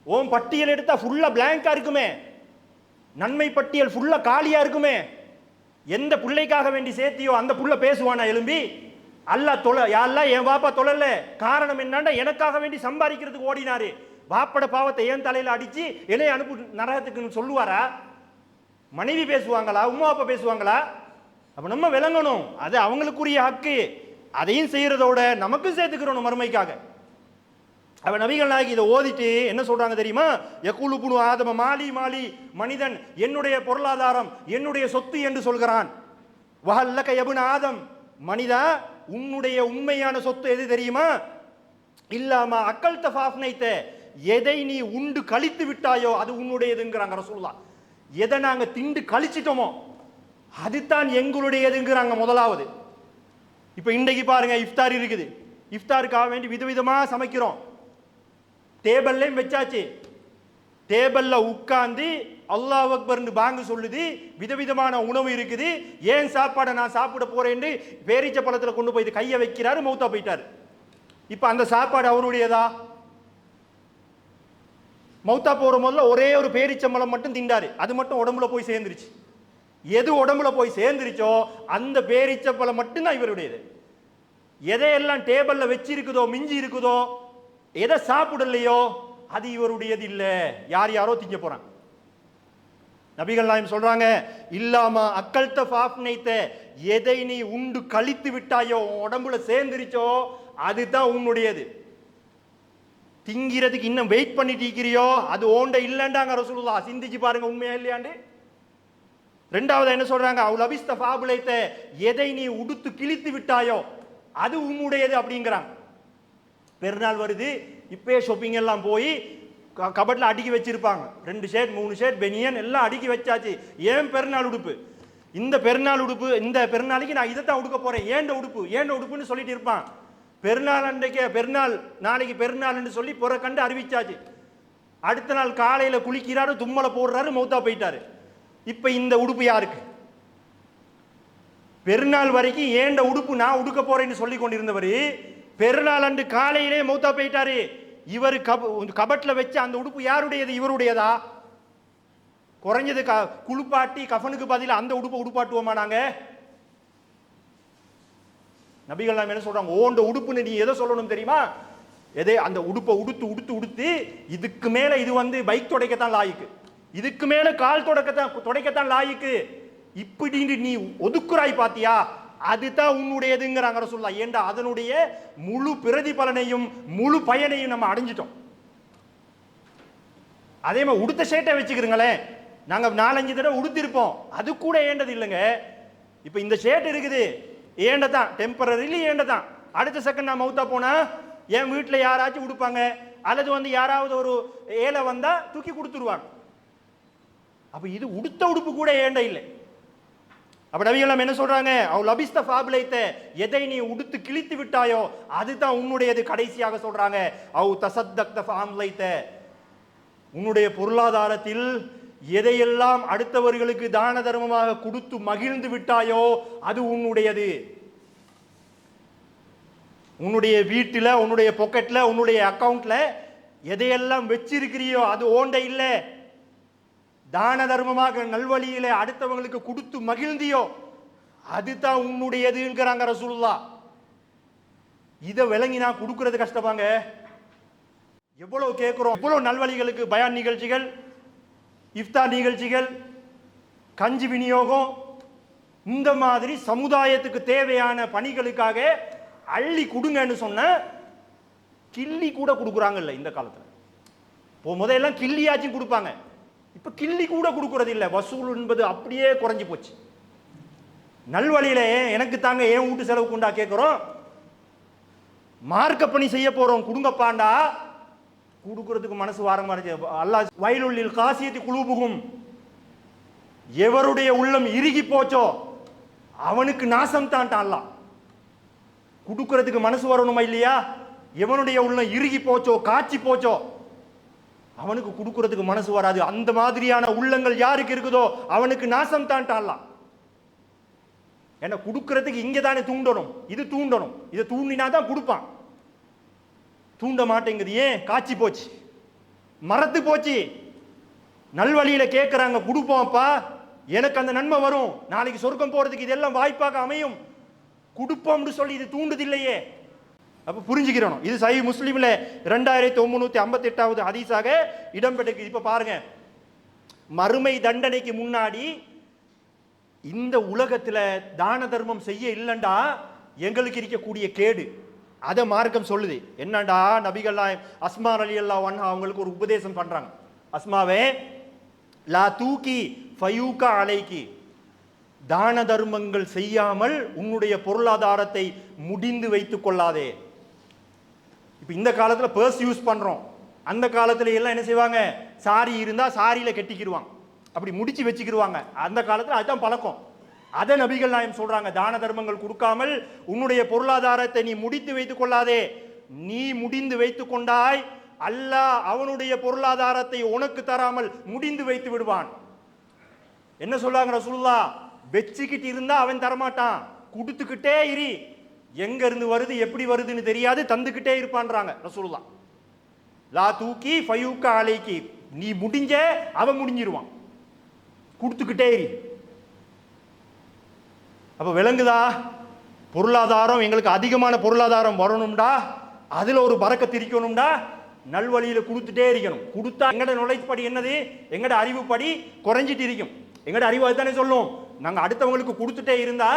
ஓம் பட்டியல் எடுத்தா ஃபுல்லா பிளாங்கா இருக்குமே, நன்மை பட்டியல் ஃபுல்லா காலியா இருக்குமே. எந்த பிள்ளைக்காக வேண்டி சேர்த்தியோ அந்த புள்ள பேசுவானா எழும்பி? அல்லாஹ் யாரெல்லாம் என் பாப்பா தொழல, காரணம் என்னன்னா எனக்காக வேண்டி சம்பாதிக்கிறதுக்கு ஓடினாரு, பாப்பட பாவத்தை ஏன் தலையில அடிச்சு என்னை அனுப்பு நரகத்துக்குன்னு சொல்லுவாரா? மனைவி பேசுவாங்களா? உம்மா அப்பா பேசுவாங்களா? அப்ப நம்ம விளங்கணும், அது அவங்களுக்குரிய ஹக்கு. அதையும் செய்யறதோட நமக்கும் சேர்த்துக்கிறோம் மறுமைக்காக. அவ நபிகள் நாயகி இதை ஓதிட்டு என்ன சொல்றாங்க தெரியுமா? யகூலு புனு ஆதம மாலி மாலி, மனிதன் என்னுடைய பொருளாதாரம், என்னுடைய சொத்து என்று சொல்கிறான். வஹல்லக யபுன ஆதம், மனிதா உன்னுடைய உண்மையான சொத்து எது தெரியுமா? இல்லாம அக்கல் தஃபாஃப்னைத, எதை நீ உண்டு கழித்து விட்டாயோ அது உன்னுடையதுங்கிறாங்க ரசூலுல்லாஹ். எதை நாங்க திண்டு கழிச்சிட்டோமோ அதுதான் எங்களுடையதுங்கிறாங்க. முதலாவது இப்ப இன்றைக்கு பாருங்க, இஃப்தார் இருக்குது, இஃப்தாருக்காக வேண்டி விதவிதமா சமைக்கிறோம், டேபிள்லையும் வச்சாச்சு, டேபிள்ல உட்கார்ந்து அல்லாஹ் அக்பர்னு பாங்கு சொல்லுது, விதவிதமான உணவு இருக்குது. ஏன் சாப்பாடை நான் சாப்பிட போறேன்னு பேரீச்ச பழத்துல கொண்டு போய் கையை வைக்கிறாரு, மௌத்தா போயிட்டாரு. இப்ப அந்த சாப்பாடு அவருடையதா? மௌத்தா போற முதல்ல ஒரே ஒரு பேரிச்சம்பளம் மட்டும் திண்டாரு, அது மட்டும் உடம்புல போய் சேர்ந்துருச்சு. எது உடம்புல போய் சேர்ந்துருச்சோ அந்த பேரிச்சம்பளம் மட்டும்தான் இவருடையது. எதையெல்லாம் டேபிள்ல வச்சிருக்குதோ, மிஞ்சி இருக்குதோ, எதை சாப்பிடலையோ அது இவருடையது இல்ல, யாரோ திங்க போறான். நபிகள் நாயகம் சொல்றாங்க, இல்லாம அக்கல் தஃபாஃப்னைத, எதை நீ உண்டு கழித்து விட்டாயோ, உடம்புல சேர்ந்துருச்சோ அதுதான் உன்னுடையது. திங்கிறதுக்கு இன்னும் வெயிட் பண்ணிட்டு இருக்கிறியோ அது ஓண்ட இல்லைண்டாங்க ரசூலுல்லாஹ். சிந்திச்சு பாருங்க உண்மையா இல்லையாண்டு. ரெண்டாவது என்ன சொல்றாங்க? அவுலபிஸ்த ஃபாபுலைத, எதை நீ உடுத்து கிழித்து விட்டாயோ அது உன்னுடையது அப்படிங்கிறாங்க. பெருநாள் வருது, இப்பயே ஷாப்பிங் எல்லாம் போய் கபட்ல அடுக்கி வச்சிருப்பாங்க, 2 ஷர்ட் 3 ஷர்ட் பெனியன் எல்லாம் அடுக்கி வச்சாச்சு. ஏன் பெருநாள் உடுப்பு, இந்த பெருநாள் உடுப்பு, இந்த பெருநாளைக்கு நான் இதைத்தான் உடுக்க போறேன், ஏண்ட உடுப்புன்னு சொல்லிட்டு இருப்பான். பெருநாள் அன்றைக்கு பெருநாள், நாளைக்கு பெருநாள்னு சொல்லி புற கண்டு அறிவிச்சாச்சு. அடுத்த நாள் காலையில குளிக்கிறாரு, தும்மலை போடுறாரு, மௌத்தா போயிட்டாரு. இப்ப இந்த உடுப்பு யாருக்கு? பெருநாள் வரைக்கும் ஏண்ட உடுப்பு நான் உடுக்க போறேன்னு சொல்லி கொண்டிருந்தவர் பெருநாள் அன்று காலையிலே மௌத்தா போயிட்டாரு. இவர் கபட்ல வச்ச அந்த உடுப்பு யாருடையது? இவருடையதா? குறைஞ்சது குளிப்பாட்டி கஃனுக்கு பதில் அந்த உடுப்பை உடுப்பாட்டுவோமா நாங்க? நபிகள் நாயகம் என்ன சொல்றாங்க? ஓண்ட உடுப்புன்னு நீ எதை சொல்லணும் தெரியுமா? எதே அந்த உடுப்பை உடுத்து இதுக்கு மேல இது பைக் துடைக்கத்தான் லாய்க்கு, இதுக்கு மேல கால் துடைக்கத்தான் லாய்க்கு, இப்படின்னு நீ ஒதுக்குறாய் பாத்தியா, அதுதான் உன்னுடையதுங்கிறாங்க ரசூலுல்லாஹ். ஏண்டா அதனுடைய முழு பிரதிபலனையும் முழு பயனையும் நம்ம அடைஞ்சிட்டோம். அதே மாதிரி உடுத்த ஷர்ட்டை வச்சுக்கிறீங்களேன், நாங்க 4-5 தடவை உடுத்திருப்போம், அது கூட ஏண்டது இல்லைங்க. இப்ப இந்த ஷர்ட் இருக்குது, ஏண்டதான், டெம்பரரிலி ஏண்டதான். அடுத்த செகண்ட் நான் மௌத்தா போனா என் வீட்டில் யாராச்சும் உடுப்பாங்க, அல்லது யாராவது ஒரு ஏழை வந்தா தூக்கி கொடுத்துருவாங்க. அப்ப இது உடுத்த உடுப்பு கூட ஏண்ட இல்லை. அப்ப நபிகள் என்ன சொல்றாங்க? அவ் லபிஸ்த ஃபாபிலைத்த, எதை நீ உடுத்து கிழித்து விட்டாயோ அதுதான் உன்னுடையது. கடைசியாக சொல்றாங்க அவ் தசத்தக்த ஃபாம்லைத்த, உன்னுடைய பொருளாதாரத்தில் எதையெல்லாம் அடுத்தவர்களுக்கு தான தர்மமாக கொடுத்து மகிழ்ந்து விட்டாயோ அது உன்னுடையது. உன்னுடைய வீட்டில், உன்னுடைய பாக்கெட்ல, உன்னுடைய அக்கவுண்ட்ல எதையெல்லாம் வச்சிருக்கிறியோ அது ஓண்ட இல்லை. தான தர்மமாக நல்வழியில அடுத்தவங்களுக்கு கொடுத்து மகிழ்ந்தியோ அதுதான் உன்னுடையதுங்கிறாங்க ரசூலுல்லாஹ். இதை விளங்கினா கொடுக்கறது கஷ்டமாங்க. எவ்வளவு கேட்கிறோம், எவ்வளவு நல்வழிகளுக்கு பயான் நிகழ்ச்சிகள், இஃப்தார் நிகழ்ச்சிகள், கஞ்சி விநியோகம், இந்த மாதிரி சமுதாயத்துக்கு தேவையான பணிகளுக்காக அள்ளி கொடுங்கன்னு சொன்ன கிள்ளி கூட கொடுக்குறாங்கல்ல இந்த காலத்தில். இப்போ முதல்லாம் கிள்ளியாச்சும் கொடுப்பாங்க, இப்ப கிள்ளி கூட கொடுக்கறது இல்லை. வசூல் என்பது அப்படியே குறைஞ்சி போச்சு. நல்வழியில எனக்கு தாங்க ஏன் வீட்டு செலவுக்கு உண்டா கேட்கிறோம், மார்க்க பணி செய்ய போறோம் கொடுங்கப்பாண்டா, கொடுக்கறதுக்கு மனசு வார மாதிரி. அல்லாஹ் வயலுள்ளில் காசியத்தி குலூபுகும், எவருடைய உள்ளம் இறுகி போச்சோ அவனுக்கு நாசம் தான்ட்டான் அல்லாஹ். கொடுக்கறதுக்கு மனசு வரணுமா இல்லையா? எவனுடைய உள்ளம் இறுகி போச்சோ காய்ச்சி போச்சோ அவனுக்கு கொடுக்கறதுக்கு மனசு வராது. அந்த மாதிரியான உள்ளங்கள் யாருக்கு இருக்குதோ அவனுக்கு நாசம் தான்ட்டான் அல்லாஹ். ஏன்னா கொடுக்கறதுக்கு இங்க தானே தூண்டணும், இது தூண்டணும், இதை தூண்டினா தான் கொடுப்பான். தூண்ட மாட்டேங்குது, ஏன்? காய்ச்சி போச்சு, மரத்து போச்சு. நல்வழியில கேட்கிறாங்க, கொடுப்போம்ப்பா, எனக்கு அந்த நன்மை வரும், நாளைக்கு சொர்க்கம் போறதுக்கு இதெல்லாம் வாய்ப்பாக அமையும், கொடுப்போம்னு சொல்லி இது தூண்டுதில்லையே. அப்ப புரிஞ்சுக்கிறோம். இது சஹீஹ் முஸ்லிம்ல 2958வது ஹதீஸாக இடம்பெற்று. இப்ப பாருங்க, மறுமை தண்டனைக்கு முன்னாடி இந்த உலகத்துல தான தர்மம் செய்ய இல்லைண்டா எங்களுக்கு இருக்கக்கூடிய கேடு அதை மார்க்கம் சொல்லுது. என்னண்டா, நபிகள் அஸ்மா ரலியல்லாஹு அன்ஹா அவங்களுக்கு ஒரு உபதேசம் பண்றாங்க. அஸ்மாவே, லா தூக்கி ஃபயூகா அலைக்கி, தான தர்மங்கள் செய்யாமல் உன்னுடைய பொருளாதாரத்தை முடிந்து வைத்துக் கொள்ளாதே. இப்ப இந்த காலத்துல பர்ஸ் யூஸ் பண்றோம், அந்த காலத்துல எல்லாம் என்ன செய்வாங்க, சாரி இருந்தா சாரியில கட்டிக்கிடுவாங்க, அப்படி முடிச்சு வச்சுக்கிடுவாங்க. அந்த காலத்துல அதுதான் பழக்கம். அதை நபிகள் நாயம் சொல்றாங்க, தான தர்மங்கள் கொடுக்காமல் உன்னுடைய பொருளாதாரத்தை நீ முடித்து வைத்துக் கொள்ளாதே. நீ முடிந்து வைத்துக் கொண்டாய், அல்லாஹ் அவனுடைய பொருளாதாரத்தை உனக்கு தராமல் முடிந்து வைத்து விடுவான். என்ன சொல்றாங்க ரசூலுல்லாஹ்? வெச்சுக்கிட்டு இருந்தா அவன் தரமாட்டான், கொடுத்துக்கிட்டே இரு, எங்க இருந்து வருது எப்படி வருதுன்னு தெரியாது, தந்துக்கிட்டே இருப்பான்றாங்க ரசூலுல்லாஹ். லா தூக்கி ஃபயூகா அலைக்கி, நீ முடிஞ்ச அவன் முடிஞ்சிருவான், கொடுத்துக்கிட்டே இரு. அப்ப விளங்குதா? பொருளாதாரம் எங்களுக்கு அதிகமான பொருளாதாரம் வரணும்டா, அதுல ஒரு பரக்கத்து இருக்கணும்டா, நல்வழியில கொடுத்துட்டே இருக்கணும். கொடுத்தா எங்கட நாலேஜ் படி என்னது, எங்கட அறிவு படி குறைஞ்சிட்டு இருக்கும். எங்கட அறிவு அதுதானே சொல்லும், நாங்க அடுத்தவங்களுக்கு கொடுத்துட்டே இருந்தா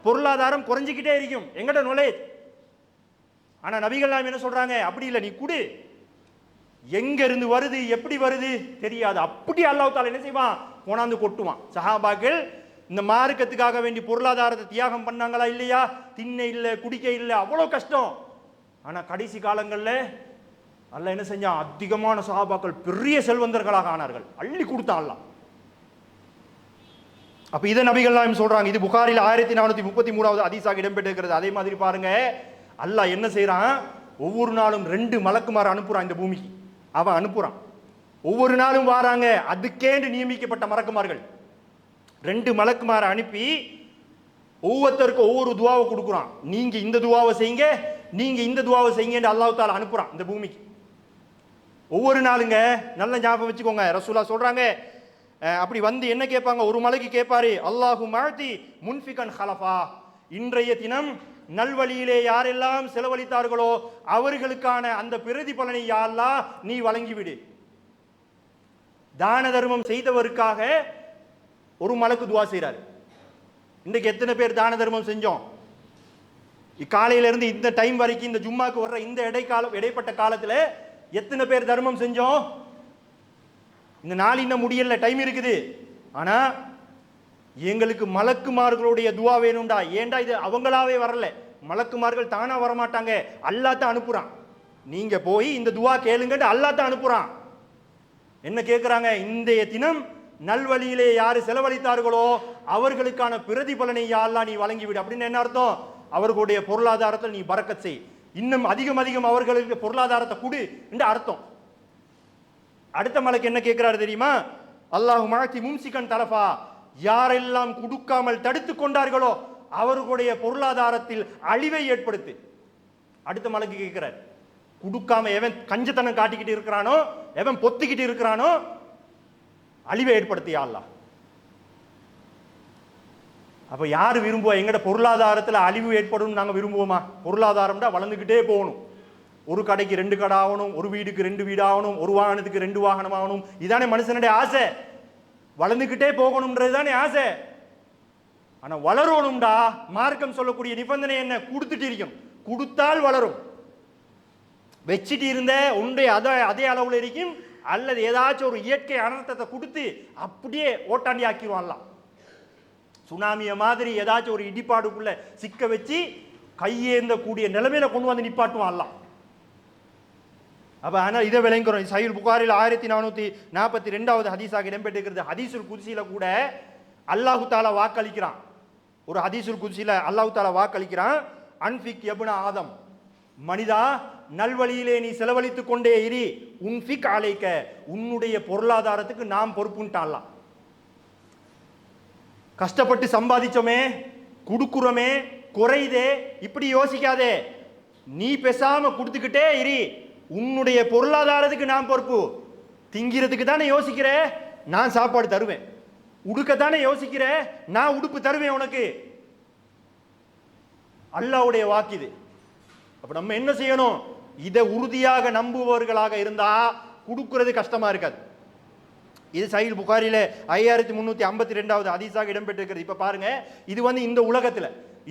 பொருளாதாரம் குறைஞ்சிக்கிட்டே இருக்கும், எங்கட நாலேஜ். ஆனா நபிகள் நாயகம் என்ன சொல்றாங்க, அப்படி இல்லை, நீ கொடு, எங்க இருந்து வருது எப்படி வருது தெரியாது, அப்படி அல்லாஹ் தஆலா என்ன செய்வான், கொண்டாந்து கொட்டுவான். சஹாபாக்கள் இந்த மார்க்கத்துக்காக வேண்டி பொருளாதாரத்தை தியாகம் பண்ணாங்களா இல்லையா? திண்ண இல்லை, குடிக்க இல்லை, அவ்வளோ கஷ்டம். ஆனா கடைசி காலங்களில் அல்லாஹ் என்ன செஞ்சான், அதிகமான சஹாபாக்கள் பெரிய செல்வந்தர்களாக ஆனார்கள், அள்ளி கொடுத்தான் அல்லாஹ். அப்ப இதை நபிகள் நாயகம் சொல்றாங்க. இது புகாரில் 1433வது ஹதீஸாக இடம்பெற்றிருக்கிறது. அதே மாதிரி பாருங்க, அல்லாஹ் என்ன செய்யறான், ஒவ்வொரு நாளும் 2 மலக்குமார் அனுப்புறான் இந்த பூமிக்கு. அவன் அனுப்புறான், ஒவ்வொரு நாளும் வாராங்க, அதுக்கேண்டு நியமிக்கப்பட்ட மலக்குமார்கள். 2 மலக்குமாரை அனுப்பி ஒவ்வொருத்தருக்கும் ஒவ்வொரு துவாவை கொடுக்குறான். நீங்க இந்த துவாவை செய்யுங்க, நீங்க இந்த துவாவை செய்யுங்க, அல்லாஹ் தஆலா அனுப்புறான் இந்த பூமிக்கு ஒவ்வொரு நாளுங்க. நல்ல ஞாபகம் வச்சுக்கோங்க, ரசூலா சொல்றாங்க, அப்படி வந்து என்ன கேட்பாங்க, ஒரு மலைக்கு கேட்பாரு, அல்லாஹு மஅதி முன்ஃபிகன் ஹலஃபா, இன்றைய தினம் நல்வழியிலே யாரெல்லாம் செலவழித்தார்களோ அவர்களுக்கான அந்த பிரதிபலனை யா அல்லாஹ் நீ வழங்கிவிடு. தான தர்மம் செய்தவருக்காக ஒரு மலக்கு துவா செய்கிறார். இன்றைக்கு எத்தனை பேர் தான தர்மம் செஞ்சோம்? காலையில இருந்து இந்த டைம் வரைக்கும், இந்த ஜும்மாக்கு வர்ற இந்த இடைப்பட்ட காலத்தில் எத்தனை பேர் தர்மம் செஞ்சோம்? இந்த நாள் இன்னும் முடியல, டைம் இருக்குது. ஆனா எங்களுக்கு மலக்குமார்களுடைய துவா வேணும்டா. ஏண்டா, இது அவங்களாவே வரல, மலக்குமார்கள் தானா வரமாட்டாங்க, அல்லாஹ் தான் அனுப்புறான். நீங்க போய் இந்த துவா கேளுங்க, அல்லாஹ் தான் அனுப்புறான். என்ன கேட்குறாங்க, இன்றைய தினம் நல்வழியிலே யாரு செலவழித்தார்களோ அவர்களுக்கான பிரதிபலனை யா அல்லாஹ் நீ வழங்கிவிடு. அப்படின்னு என்ன அர்த்தம்? அவர்களுடைய பொருளாதாரத்தில் நீ பரக்கத் செய், இன்னும் அதிகம் அதிகம் அவர்களுக்கு பொருளாதாரத்தை கொடு என்று அர்த்தம். அடுத்த மலக்கு என்ன கேட்கிறாரு தெரியுமா? அல்லாஹு மாத்தி மும்சிகன் தலஃபா, யாரெல்லாம் கொடுக்காமல் தடுத்து கொண்டார்களோ அவர்களுடைய பொருளாதாரத்தில் அழிவை ஏற்படுத்து. அடுத்த மலக்கு கேட்கிறார், கொடுக்காம எவன் கஞ்சத்தனம் காட்டிக்கிட்டு இருக்கிறானோ, எவன் பொத்திக்கிட்டு இருக்கிறானோ அழிவை ஏற்படுத்தியா அல்லாஹ். அப்ப யாரு விரும்புவா? எங்கட பொருளாதாரத்தில் அழிவு ஏற்படும் நாங்க விரும்புவோமா? பொருளாதாரம் தான் வளர்ந்துகிட்டே போகணும். ஒரு கடைக்கு 2 கடை ஆகணும், ஒரு வீடுக்கு 2 வீடு ஆகணும், ஒரு வாகனத்துக்கு 2 வாகனம் ஆகணும். இதானே மனுஷனுடைய ஆசை. வளர்ந்துகிட்டே போகணும்ன்றது தானே ஆசை. ஆனா வளரணும்டா மார்க்கம் சொல்லக்கூடிய நிபந்தனை என்ன? கொடுத்துட்டு இருக்கும். கொடுத்தால் வளரும். வச்சிட்டு இருந்த உண்டே அதே அளவுல இருக்கும், அல்லது ஏதாச்சும் ஒரு இயற்கை அனர்த்தத்தை கொடுத்து அப்படியே ஓட்டாண்டி ஆக்கிடுவான்லாம். சுனாமிய மாதிரி ஏதாச்சும் ஒரு இடிபாடுக்குள்ள சிக்க வச்சு கையேந்த கூடிய நிலைமையில கொண்டு வந்து நிப்பாட்டுவான்லாம். அப்ப ஆனா இதை விளங்குறோம். சஹீஹ் புகாரில் 1442வது ஹதீஸாக இடம்பெற்றிருக்கிறது. ஹதீஸுல் குத்ஸில கூட அல்லாஹு தஆலா வாக்களிக்கிறான். ஒரு ஹதீஸுல் குத்ஸில அல்லாஹு தஆலா வாக்களிக்கிறான், அன்ஃபிக் யப்ன ஆதம், மனிதா நல்வழியிலே நீ செலவழித்துக் கொண்டே இரு, உன்ஃபிக் அலைக்க, உன்னுடைய பொருளாதாரத்துக்கு நாம் பொறுப்புன்ட்டான்லாம். கஷ்டப்பட்டு சம்பாதிச்சோமே, கொடுக்குறோமே, குறைதே, இப்படி யோசிக்காதே. நீ பேசாம கொடுத்துக்கிட்டே இரு, உன்னுடைய பொருளாதாரத்துக்கு நான் பொறுப்பு. திங்கிறதுக்கு தானே யோசிக்கிற, நான் சாப்பாடு தருவேன். உடுக்கத்தானே யோசிக்கிற, நான் உடுப்பு தருவேன் உனக்கு. அல்லாஹ்வுடைய வாக்கு இது. அப்ப நம்ம என்ன செய்யணும்? இதை உறுதியாக நம்புபவர்களாக இருந்தா கொடுக்கிறது கஷ்டமா இருக்காது. இது சஹீஹ் புகாரில 5352வது ஹதீஸாக இடம்பெற்றிருக்கிறது. இப்ப பாருங்க, இது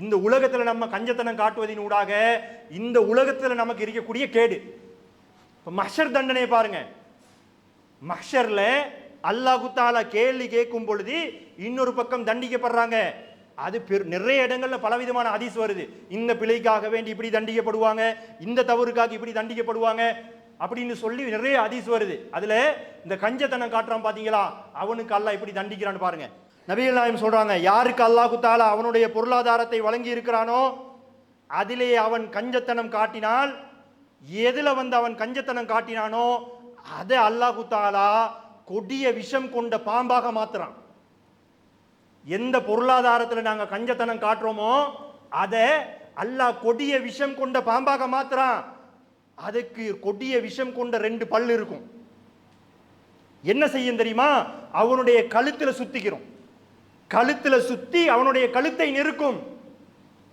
இந்த உலகத்துல நம்ம கஞ்சத்தனம் காட்டுவதின் ஊடாக இந்த உலகத்துல நமக்கு இருக்கக்கூடிய கேடு. இப்ப மஹ்ஷர் தண்டனை பாருங்க. மஹ்ஷர்ல அல்லாஹ் தஆலா கேள்வி கேட்கும் பொழுது இன்னொரு பக்கம் தண்டிக்கப்படுறாங்க. அது நிறைய இடங்கள்ல பலவிதமான ஹதீஸ் வருது. இந்த பிழைக்காக வேண்டி இப்படி தண்டிக்கப்படுவாங்க, இந்த தவறுக்காக இப்படி தண்டிக்கப்படுவாங்க அப்படின்னு சொல்லி நிறைய ஹதீஸ் வருது. அதுல இந்த கஞ்சத்தனம் காட்டுறான் பாத்தீங்களா, அவனுக்கு அல்லாஹ் இப்படி தண்டிக்கிறான்னு பாருங்க. நபிகள் நாயகம் சொல்றாங்க, யாருக்கு அல்லாஹ் தஆலா அவனுடைய பொருளாதாரத்தை வழங்கி இருக்கிறானோ அதிலே அவன் கஞ்சத்தனம் காட்டினால், எதுல அவன் கஞ்சத்தனம் காட்டினானோ அதை அல்லாஹ் தஆலா கொடிய விஷம் கொண்ட பாம்பாக மாத்துறான். எந்த பொருளாதாரத்தில் நாங்க கஞ்சத்தனம் காட்டுறோமோ அதை அல்லாஹ் கொடிய விஷம் கொண்ட பாம்பாக மாத்துறான். அதுக்கு கொடிய விஷம் கொண்ட 2 பல்லு இருக்கும். என்ன செய்யும் தெரியுமா? அவனுடைய கழுத்துல சுத்திக்கிறோம். கழுத்துல சுத்தி அவனுடைய கழுத்தை நெருக்கும்.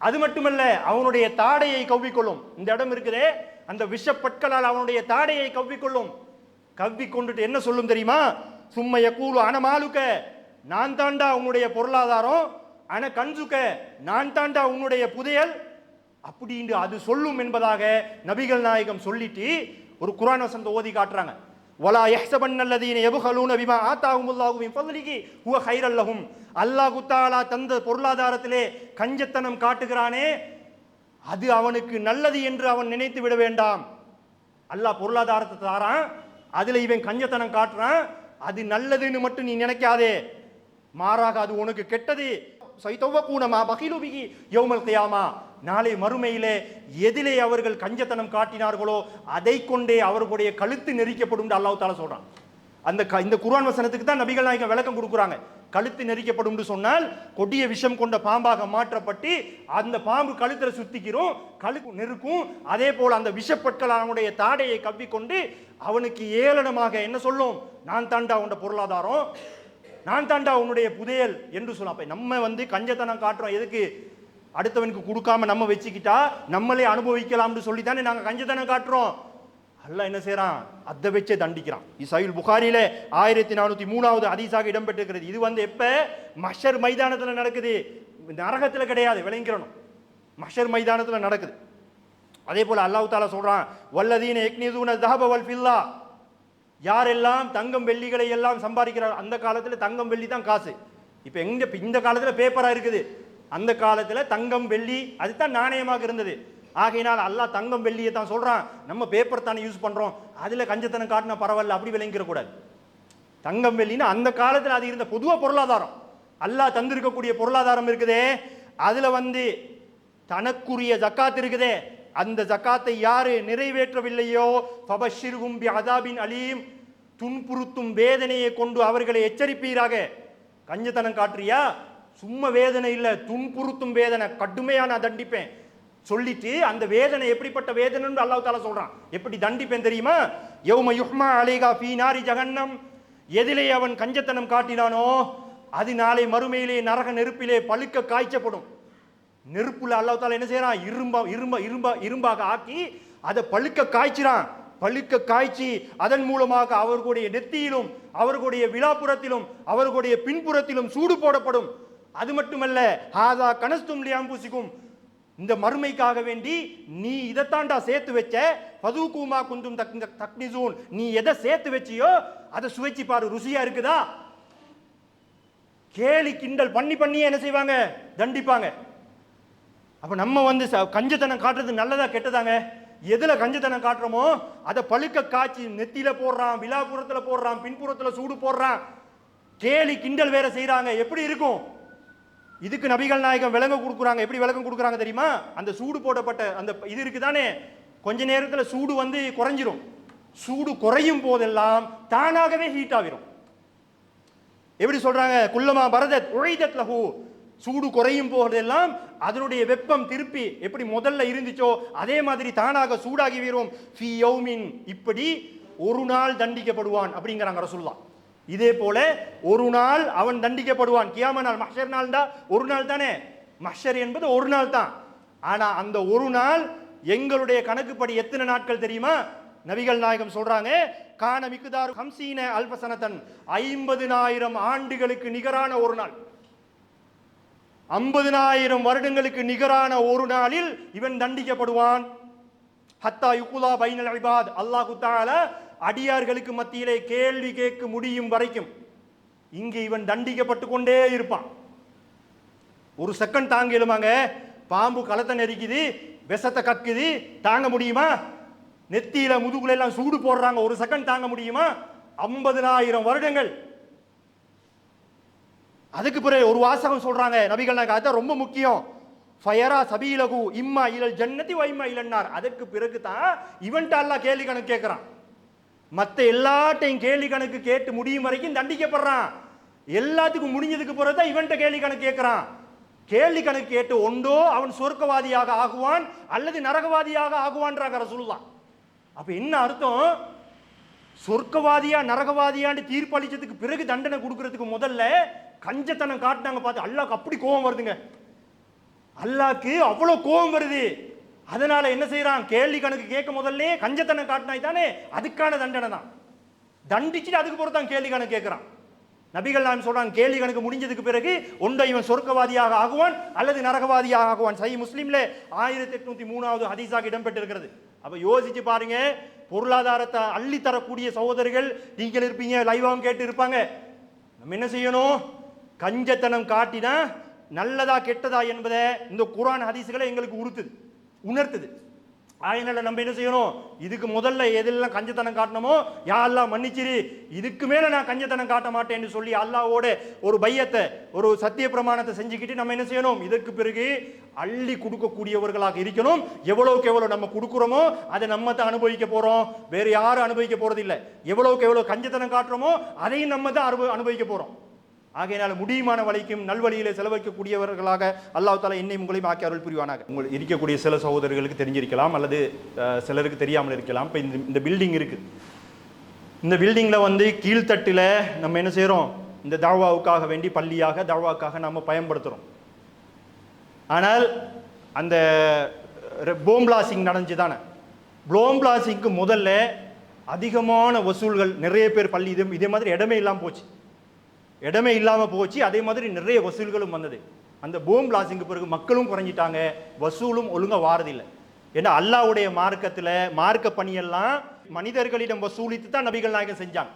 அது மட்டுமல்ல, அவனுடைய தாடையை கவ்விக்கொள்ளும். இந்த இடம் இருக்குதே, அந்த விஷப்பற்களால் அவனுடைய தாடையை கவ்விக்கொள்ளும். கவ்வி கொண்டுட்டு என்ன சொல்லும் தெரியுமா? சும்மைய கூலு அனமாலுக்க, நான் தாண்டா உன்னுடைய பொருளாதாரம், அன கன்சுக்க, நான் தாண்டா உன்னுடைய புதையல் அப்படின்னு அது சொல்லும் என்பதாக நபிகள் நாயகம் சொல்லிட்டு ஒரு குர்ஆன் வசனத்தை ஓதி காட்டுறாங்க. வலா யஹ்ஸபன்னல்லதீன யப்கலூன பிமா ஆதாஹுமுல்லாஹு மின் ஃபضலிஹி ஹுவ கைரல் லஹும். அல்லாஹ் தஆலா தந்த பொருளாதாரத்திலே கஞ்சத்தனம் காட்டுகிறானே அது அவனுக்கு நல்லது என்று அவன் நினைத்து விட வேண்டாம். அல்லாஹ் பொருளாதாரத்தை தாரான், அதுல இவன் கஞ்சத்தனம் காட்டுறான், அது நல்லதுன்னு மட்டும் நீ நினைக்காதே, மாறாக அது உனக்கு கெட்டது. நாளை மறுமையிலே எதிலே அவர்கள் கஞ்சத்தனம் காட்டினார்களோ அதை கொண்டே அவர்களுடைய கழுத்து நெரிக்கப்படும் அல்லாஹ் தஆலா சொல்றான். இந்த குர்ஆன் வசனத்துக்கு தான் நபிகள் நாயகம் விளக்கம் கொடுக்குறாங்க. கழுத்து நெரிக்கப்படும் சொன்னால் கொடிய விஷம் கொண்ட பாம்பாக மாற்றப்பட்டு அந்த பாம்பு கழுத்துல சுத்திக்கிறோம், கழுத்து நெருக்கும். அதே போல அந்த விஷப்பற்கள் அவனுடைய தாடையை கவ்விக்கொண்டு அவனுக்கு ஏளனமாக என்ன சொல்லும்? நான் தாண்டா உன்ட பொருளாதாரம், நான் தாண்டா உன்னுடைய புதையல் என்று சொல்லலாம். அப்ப நம்ம கஞ்சத்தனம் காட்டுறோம் எதுக்கு? அடுத்தவனுக்கு கொடுக்காம நம்ம வச்சுக்கிட்டா நம்மளே அனுபவிக்கலாம்னு சொல்லி தானே நாங்க கஞ்சத்தனம் காட்டுறோம். அல்லாஹ் என்ன செய்யறான்? அதை வச்சே தண்டிக்கிறான். சஹீஹ் புகாரில 1403வது ஹதீஸாக இடம்பெற்றிருக்கிறது. இது எப்ப? மஹ்ஷர் மைதானத்துல நடக்குது, நரகத்துல கிடையாது, விளங்கிக்கணும். மஹ்ஷர் மைதானத்துல நடக்குது. அதே போல அல்லாஹ் தஆலா சொல்றான், வல்லதீன யக்னிதுன ذهب والفضة, யாரெல்லாம் தங்கம் வெள்ளிகளை எல்லாம் சம்பாதிக்கிறார். அந்த காலத்துல தங்கம் வெள்ளி தான் காசு. இப்ப இந்த காலத்துல பேப்பரா இருக்குது. அந்த காலத்துல தங்கம் வெள்ளி அதுதான் நாணயமாக இருந்தது. ஆகையினால் அல்லாஹ் தங்கம் வெள்ளியை தான் சொல்றான், நம்ம பேப்பர் தானே யூஸ் பண்றோம், அதுல கஞ்சத்தனம் காட்டினா பரவாயில்ல அப்படி விளங்கிற கூடாது. தங்கம் வெள்ளின்னா அந்த காலத்தில் அது இருந்த பொதுவாக பொருளாதாரம். அல்லாஹ் தந்திருக்கக்கூடிய பொருளாதாரம் இருக்குதே, அதில் தனக்குரிய ஜக்காத் இருக்குதே, அந்த ஜக்காத்தை யாரு நிறைவேற்றவில்லையோ ஃபபஷிர்ஹும் பிஅதாபின் அலீம், துன்புறுத்தும் வேதனையை கொண்டு அவர்களை எச்சரிப்பீராக. கஞ்சத்தனம் காட்டுறியா, சும்மா வேதனை இல்லை, துன்புறுத்தும் வேதனை, கடுமையான தண்டிப்பேன் சொல்லிட்டு அந்த வேதனை எப்படிப்பட்ட வேதனைன்னு அல்லாஹ் தஆலா சொல்றான். எப்படி தண்டிப்பேன் தெரியுமா? யௌம யுஹ்மா அலைஹா ஃபீ நாரி ஜஹன்னம், எதிலே அவன் கஞ்சத்தனம் காட்டினானோ அது நாளை மறுமையிலே நரக நெருப்பிலே பழுக்க காய்ச்சப்படும். நெருப்புல அல்லாஹ் தஆலா என்ன செய்யறான்? இரும்பாக ஆக்கி அதை பழுக்க காய்ச்சிறான். பழுக்க காய்ச்சி அதன் மூலமாக அவர்களுடைய நெத்தியிலும் அவர்களுடைய விழாப்புறத்திலும் அவர்களுடைய பின்புறத்திலும் சூடு போடப்படும். அது மட்டுமல்ல, ஹாதா கனஸ்தும் லிஅன்ஃபுசிகும், இந்த மறுமைக்காக வேண்டி நீ இதைத்தாண்டா சேர்த்து வச்ச, ஃபதூகுமா குந்தும் தக்னிசூன், நீ எதை சேர்த்து வச்சியோ அதை சுவைச்சி பாரு, ருசியா இருக்குதா. கேலி கிண்டல் பண்ணியே என்ன செய்வாங்க? தண்டிப்பாங்க. அப்ப நம்ம கஞ்சத்தனம் காட்டுறது நல்லதா கெட்டதாங்க? எதுல கஞ்சத்தனம் காட்டுறோமோ அதை பழுக்க காய்ச்சி நெத்தியில போடுறான், விழாப்புறத்துல போடுறான், பின்புறத்துல சூடு போடுறான், கேலி கிண்டல் வேற செய்யறாங்க. எப்படி இருக்கும்? இதுக்கு நபிகள் நாயகம் விளக்கம் கொடுக்குறாங்க. எப்படி விளக்கம் கொடுக்குறாங்க தெரியுமா? அந்த சூடு போடப்பட்ட அந்த இது இருக்குதானே, கொஞ்ச நேரத்தில் சூடு குறைஞ்சிரும். சூடு குறையும் போதெல்லாம் தானாகவே ஹீட் ஆகிரும். எப்படி சொல்றாங்க? குல்லமா பரதத் உழைதத் லஹு, சூடு குறையும் போதெல்லாம் அதனுடைய வெப்பம் திருப்பி எப்படி முதல்ல இருந்துச்சோ அதே மாதிரி தானாக சூடாகி வரும். ஃபீ யௌமின், இப்படி ஒரு நாள் தண்டிக்கப்படுவான் அப்படிங்கிறாங்க ரசூலுல்லாஹ். இதே போல ஒரு நாள் அவன் தண்டிக்கப்படுவான். கியாம நாள், மஹ்ஷர் நாள்டா ஒரு நாள் தானே, மஹ்ஷர் என்பது ஒரு நாள் தான். ஆனா அந்த ஒரு நாள் எங்களுடைய கணக்குப்படி எத்தனை நாட்கள் தெரியுமா? நபிகள் நாயகம் சொல்றாங்க, கான மிக்தாரு 50 அல்ஃப சனதன், 50,000 ஆண்டுகளுக்கு நிகரான ஒரு நாள், 50,000 வருடங்களுக்கு நிகரான ஒரு நாளில் இவன் தண்டிக்கப்படுவான். ஹத்தா யுகுலா பைனல் இபாத், அல்லாஹ் தஆலா அடியார்களுக்கு மத்தியிலே கேள்வி கேட்க முடியும் வரைக்கும் இங்கு இவன் தண்டிக்கப்பட்டு கொண்டே இருப்பான். ஒரு செகண்ட் தாங்க இயலுமாங்க? பாம்பு களத்தை நெரிக்குது, விஷத்தை கக்குது, தாங்க முடியுமா? நெத்தியில முதுகுல எல்லாம் சூடு போடுறாங்க, ஒரு செகண்ட் தாங்க முடியுமா? 50,000 வருடங்கள். அதுக்கு பிறகு ஒரு வாசகம் சொல்றாங்க நபிகள் நாயகம், அதான் ரொம்ப முக்கியம். ஃபயரா சபீலகு இம்மா இலல் ஜன்னதி வ இம்மா இலன்னார். அதுக்கு பிறகு தான் இவன்ட்ட அல்லாஹ் கேள்வி கணக்கு கேட்கிறான். மற்ற எல்லாட்டையும் கேள்வி கணக்கு கேட்டு முடியும் வரைக்கும் தண்டிக்கப்படுறான். எல்லாத்துக்கும் முடிஞ்சதுக்கு பிறகு தான் இவன்ட்ட கேள்வி கணக்கு கேட்கிறான். கேள்வி கணக்கு கேட்டு ஒன்றோ அவன் சொர்க்கவாதியாக ஆகுவான் அல்லது நரகவாதியாக ஆகுவான்றாங்க ரசூலுல்லாஹ். அப்ப என்ன அர்த்தம்? சொர்க்கவாதியா நரகவாதியான்னு தீர்ப்பளிச்சதுக்கு பிறகு தண்டனை கொடுக்கறதுக்கு முதல்ல கஞ்சத்தனம் காட்டினாங்க. பார்த்து அல்லாஹ்க்கு அப்படி கோபம் வருதுங்க. அல்லாஹ்க்கு அவ்வளவு கோபம் வருது. அதனால என்ன செய்யறான்? கேள்வி கணக்கு கேட்க முதல்ல கஞ்சத்தனம் காட்டினாய் தானே, அதுக்கான தண்டனை தான். தண்டிச்சுட்டு அதுக்கு பிறகு தான் கேள்வி கணக்கு கேட்கிறான். நபிகள் நாயகம் சொல்றாங்க, கேள்வி கணக்கு முடிஞ்சதுக்கு பிறகு ஒன்றை இவன் சொர்க்கவாதியாக ஆகுவான் அல்லது நரகவாதியாக ஆகுவான். சஹீஹ் முஸ்லிம்ல 1803வது ஹதீஸாக இடம்பெற்றிருக்கிறது. அப்ப யோசிச்சு பாருங்க, பொருளாதாரத்தை அள்ளி தரக்கூடிய சகோதரர்கள் நீங்கள் இருப்பீங்க, லைவாகவும் கேட்டு இருப்பாங்க. நம்ம என்ன செய்யணும்? கஞ்சத்தனம் காட்டினா நல்லதா கெட்டதா என்பதை இந்த குர்ஆன் ஹதீஸ்களை எங்களுக்கு உணர்த்துது. அதனால நம்ம என்ன செய்யணும்? இதுக்கு முதல்ல எதெல்லாம் கஞ்சத்தனம் காட்டணுமோ யா அல்லாஹ் மன்னிச்சிரு, இதுக்கு மேல நான் கஞ்சத்தனம் காட்ட மாட்டேன்னு சொல்லி அல்லாஹ்வோட ஒரு பையத்தை, ஒரு சத்திய பிரமாணத்தை செஞ்சுக்கிட்டு நம்ம என்ன செய்யணும்? இதற்கு பிறகு அள்ளி கொடுக்கக்கூடியவர்களாக இருக்கணும். எவ்வளவுக்கு எவ்வளவு நம்ம கொடுக்குறோமோ அதை நம்ம தான் அனுபவிக்க போறோம், வேற யாரும் அனுபவிக்க போறது இல்லை. எவ்வளவுக்கு எவ்வளவு கஞ்சத்தனம் காட்டுறோமோ அதையும் நம்ம தான் அனுபவிக்க போறோம். ஆகையினால முடியுமான வழிக்கும் நல்வழியிலே செலவழிக்கக்கூடியவர்களாக அல்லாஹ் தஆலா என்னை உங்களையும் ஆக்கி அருள் புரிவானாக. உங்களுக்கு இருக்கக்கூடிய சில சகோதரர்களுக்கு தெரிஞ்சிருக்கலாம் அல்லது சிலருக்கு தெரியாமல் இருக்கலாம். இப்போ இந்த பில்டிங் இருக்கு. இந்த பில்டிங்கில் கீழ்த்தட்டில் நம்ம என்ன செய்கிறோம்? இந்த தாவாவுக்காக வேண்டி பள்ளியாக தாவாவுக்காக நம்ம பயன்படுத்துகிறோம். ஆனால் அந்த போம்பிளாசிங் நடந்துச்சு தானே. போம்பிளாசிங்க்கு முதல்ல அதிகமான வசூல்கள், நிறைய பேர் பள்ளி இதே மாதிரி இடமே இல்லாமல் போச்சு. அதே மாதிரி நிறைய வசூல்களும் வந்தது. அந்த போம் பிளாஸ்டிங்க்கு பிறகு மக்களும் குறைஞ்சிட்டாங்க, வசூலும் ஒழுங்காக வாரதில்லை. ஏன்னா அல்லாஹ்வுடைய மார்க்கத்தில் மார்க்க பணியெல்லாம் மனிதர்களிடம் வசூலித்து தான் நபிகள் நாயகம் செஞ்சாங்க.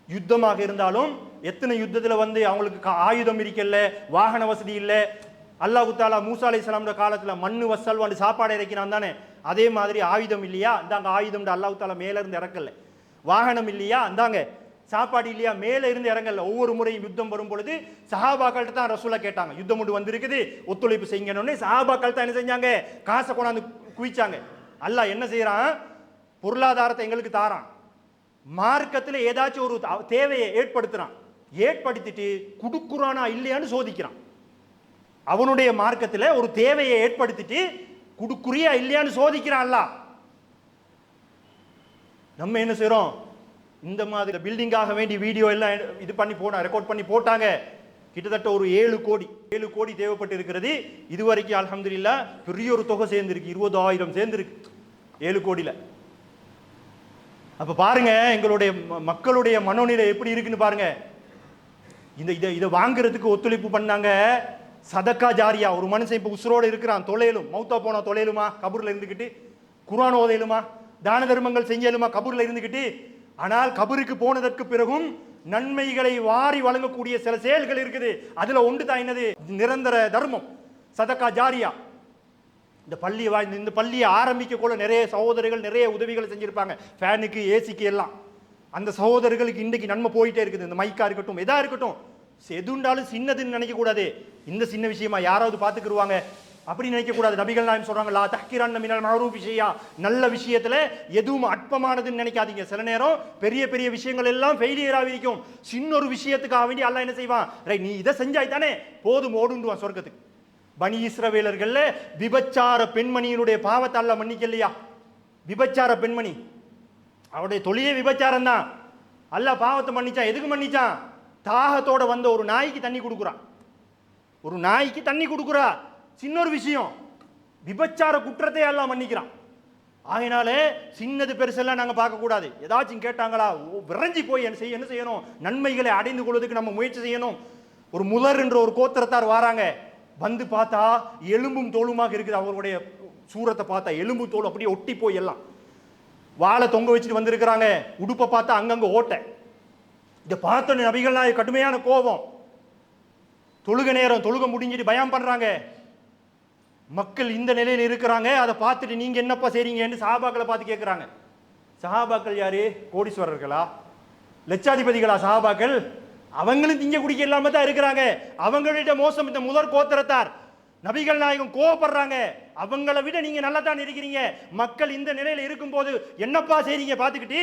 யுத்தமாக இருந்தாலும் எத்தனை யுத்தத்தில் அவங்களுக்கு ஆயுதம் இருக்கல, வாகன வசதி இல்லை. அல்லாஹ் தஆலா மூசா அலைஹிஸ்ஸலாமுடைய காலத்தில் மண்ணு வசல்வாண்டு சாப்பாடு இறக்கினான் தானே. அதே மாதிரி ஆயுதம் இல்லையா, இந்தாங்க ஆயுதம் அல்லாஹ் தஆலா மேலேருந்து இறக்கல. வாகனம் இல்லையா, அந்தாங்க சாப்பாடு இல்லையா, மேல இருந்து இறங்கல. ஒவ்வொரு முறையும் யுத்தம் வரும் பொழுது சஹாபாக்கள்கிட்ட தான் ரசூலா கேட்டாங்க, யுத்தம் ஒன்று வந்திருக்குது ஒத்துழைப்பு செய்யுங்கன்னு. சஹாபாக்கள் தான் என்ன செஞ்சாங்க, காசை கொண்டாந்து குவிச்சாங்க. அல்லாஹ் என்ன செய்யறான், பொருளாதாரத்தை எங்களுக்கு தாரான், மார்க்கத்தில் ஏதாச்சும் ஒரு தேவையை ஏற்படுத்துறான், ஏற்படுத்திட்டு குடுக்குறானா இல்லையான்னு சோதிக்கிறான். அவனுடைய மார்க்கத்தில் ஒரு தேவையை ஏற்படுத்திட்டு குடுக்குறியா இல்லையான்னு சோதிக்கிறான் அல்லாஹ். நம்ம என்ன செய்யறோம், இந்த மாதிரி பில்டிங்காக வேண்டி வீடியோ எல்லாம் இது பண்ணி ரெக்கார்ட் பண்ணி போட்டாங்க. கிட்டத்தட்ட ஒரு 7 கோடி தேவைப்பட்டு இருக்கிறது. இதுவரைக்கும் அல்ஹம்துலில்லாஹ் பெரிய ஒரு தொகை சேர்ந்திருக்கு, 20,000 சேர்ந்திருக்கு 7 கோடியில. அப்ப பாருங்க எங்களுடைய மக்களுடைய மனோநிலை எப்படி இருக்குன்னு பாருங்க. இதை வாங்குறதுக்கு ஒத்துழைப்பு பண்ணாங்க. சதக்கா ஜாரியா, ஒரு மனுஷன் இப்ப உசுரோட இருக்கிறான், தொலைலும் மௌத்தா போனா தொலைலுமா, கபூர்ல இருந்துகிட்டு குர்ஆன் ஓதையிலுமா, தான தர்மங்கள் செஞ்சலுமா கபூர்ல இருந்துகிட்டு. ஆனால் கபருக்கு போனதற்கு பிறகும் நன்மைகளை வாரி வழங்கக்கூடிய சில செயல்கள் இருக்குது. அதுல ஒன்று தான் என்னது, நிரந்தர தர்மம், சதக்கா ஜாரியா. இந்த பள்ளியை ஆரம்பிக்க கூட நிறைய சகோதரர்கள் நிறைய உதவிகளை செஞ்சிருப்பாங்க, ஃபேனுக்கு ஏசிக்கு எல்லாம். அந்த சகோதரர்களுக்கு இன்றைக்கு நன்மை போயிட்டே இருக்குது. இந்த மைக்கா இருக்கட்டும், எதா இருக்கட்டும், எதுண்டாலும் சின்னதுன்னு நினைக்க கூடாது. இந்த சின்ன விஷயமா யாராவது பார்த்துக்கிடுவாங்க அப்படி நினைக்க கூடாது. நபிகள் நாயகம் சொல்றாங்க, லா தஹ்கிரன் மினல் மஅரூஃபி ஷையா, நல்ல விஷயத்துல எதுவும் அற்பமானதுன்னு நினைக்காதீங்க. சில நேரம் பெரிய பெரிய விஷயங்கள் எல்லாம் ஃபெயிலியரா இருக்கும். சின்ன ஒரு விஷயத்துக்காக வேண்டி அல்லாஹ் என்ன செய்வான், ரைட் நீ இதை செஞ்சாய் தானே போதும் ஓடுண்டுவான் சொர்க்கத்துக்கு. பனி இஸ்ரவேலர்கள்ல விபச்சார பெண்மணியினுடைய பாவத்தை அல்லாஹ் மன்னிக்கலையா? விபச்சார பெண்மணி, அவருடைய தொழிலே விபச்சாரம் தான். அல்லாஹ் பாவத்தை மன்னிச்சான். எதுக்கு மன்னிச்சான்? தாகத்தோட வந்த ஒரு நாய்க்கு தண்ணி கொடுக்குறான். ஒரு நாய்க்கு தண்ணி கொடுக்குறா, சின்ன ஒரு விஷயம். விபச்சார குற்றத்தை எல்லாம் மன்னிக்கிறான். ஆகினாலே சின்னது பெருசெல்லாம் நாங்கள் பார்க்கக்கூடாது. ஏதாச்சும் கேட்டாங்களா விரைஞ்சி போய் என்ன செய்யணும், நன்மைகளை அடைந்து கொள்வதற்கு நம்ம முயற்சி செய்யணும். ஒரு முதர் என்ற ஒரு கோத்திரத்தார் வராங்க, வந்து பார்த்தா எலும்பும் தோலுமாக இருக்குது. அவருடைய சூரத்தை பார்த்தா எலும்பு தோல் அப்படியே ஒட்டி போய் எல்லாம் வாழை தொங்க வச்சுட்டு வந்திருக்கிறாங்க. உடுப்பை பார்த்தா அங்கங்க ஓட்ட. இதை பார்த்தோன்னு நபிகள் நாயகம் கடுமையான கோபம். தொழுக முடிஞ்சிட்டு பயம் பண்றாங்க. மக்கள் இந்த நிலையில் இருக்கிறாங்க, அதை பார்த்துட்டு நீங்க என்னப்பா செய்றீங்கன்னு சஹாபாக்களை பார்த்து கேட்கிறாங்க. சஹாபாக்கள் யாரு, கோடீஸ்வரர்களா, லட்சாதிபதிகளா சஹாபாக்கள்? அவங்களும் திங்க குடிக்க இல்லாம தான் இருக்கிறாங்க. அவங்களிட மோசம் இந்த முதற் கோத்திரத்தார். நபிகள் நாயகம் கோவப்படுறாங்க, அவங்கள விட நீங்க நல்லா தான் இருக்கிறீங்க, மக்கள் இந்த நிலையில இருக்கும் போது என்னப்பா செய்றீங்க பார்த்துக்கிட்டு.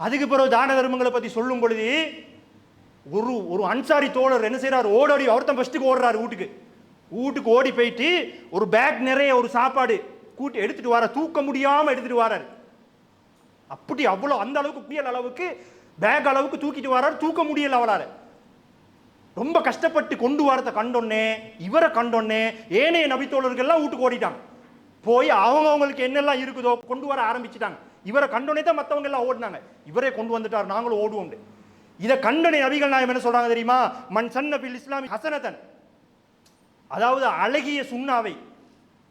அதுக்கு பிறகு தான தர்மங்களை பத்தி சொல்லும் பொழுது ஒரு அன்சாரி தோழர் என்ன செய்யறாரு, ஓடி ஒருத்தன் ஃபர்ஸ்ட்டுக்கு ஓடுறாரு. வீட்டுக்கு ஓடி போயிட்டு ஒரு பேக் நிறைய ஒரு சாப்பாடு கூட்டி எடுத்துட்டு வர, தூக்க முடியாம எடுத்துட்டு வராரு. அப்படி அவ்வளோ அந்த அளவுக்கு புயல் அளவுக்கு பேக் அளவுக்கு தூக்கிட்டு வராரு, தூக்க முடியல அவளால. ரொம்ப கஷ்டப்பட்டு கொண்டு வரத்தை கண்டோன்னே, இவரை கண்டோன்னே ஏனைய நபித்தோழர்கள்லாம் வீட்டுக்கு ஓடிட்டாங்க. போய் அவங்களுக்கு என்னெல்லாம் இருக்குதோ கொண்டு வர ஆரம்பிச்சுட்டாங்க. இவரை கண்டோனே தான் மற்றவங்க எல்லாம் ஓடினாங்க. இவரே கொண்டு வந்துட்டார், நாங்களும் ஓடுவோம். இதை கண்டனை நபிகள் நாயகம் என்ன சொல்றாங்க தெரியுமா, மன் சன்ன பில் இஸ்லாமி ஹசனதன், அதாவது அழகிய சுண்ணாவை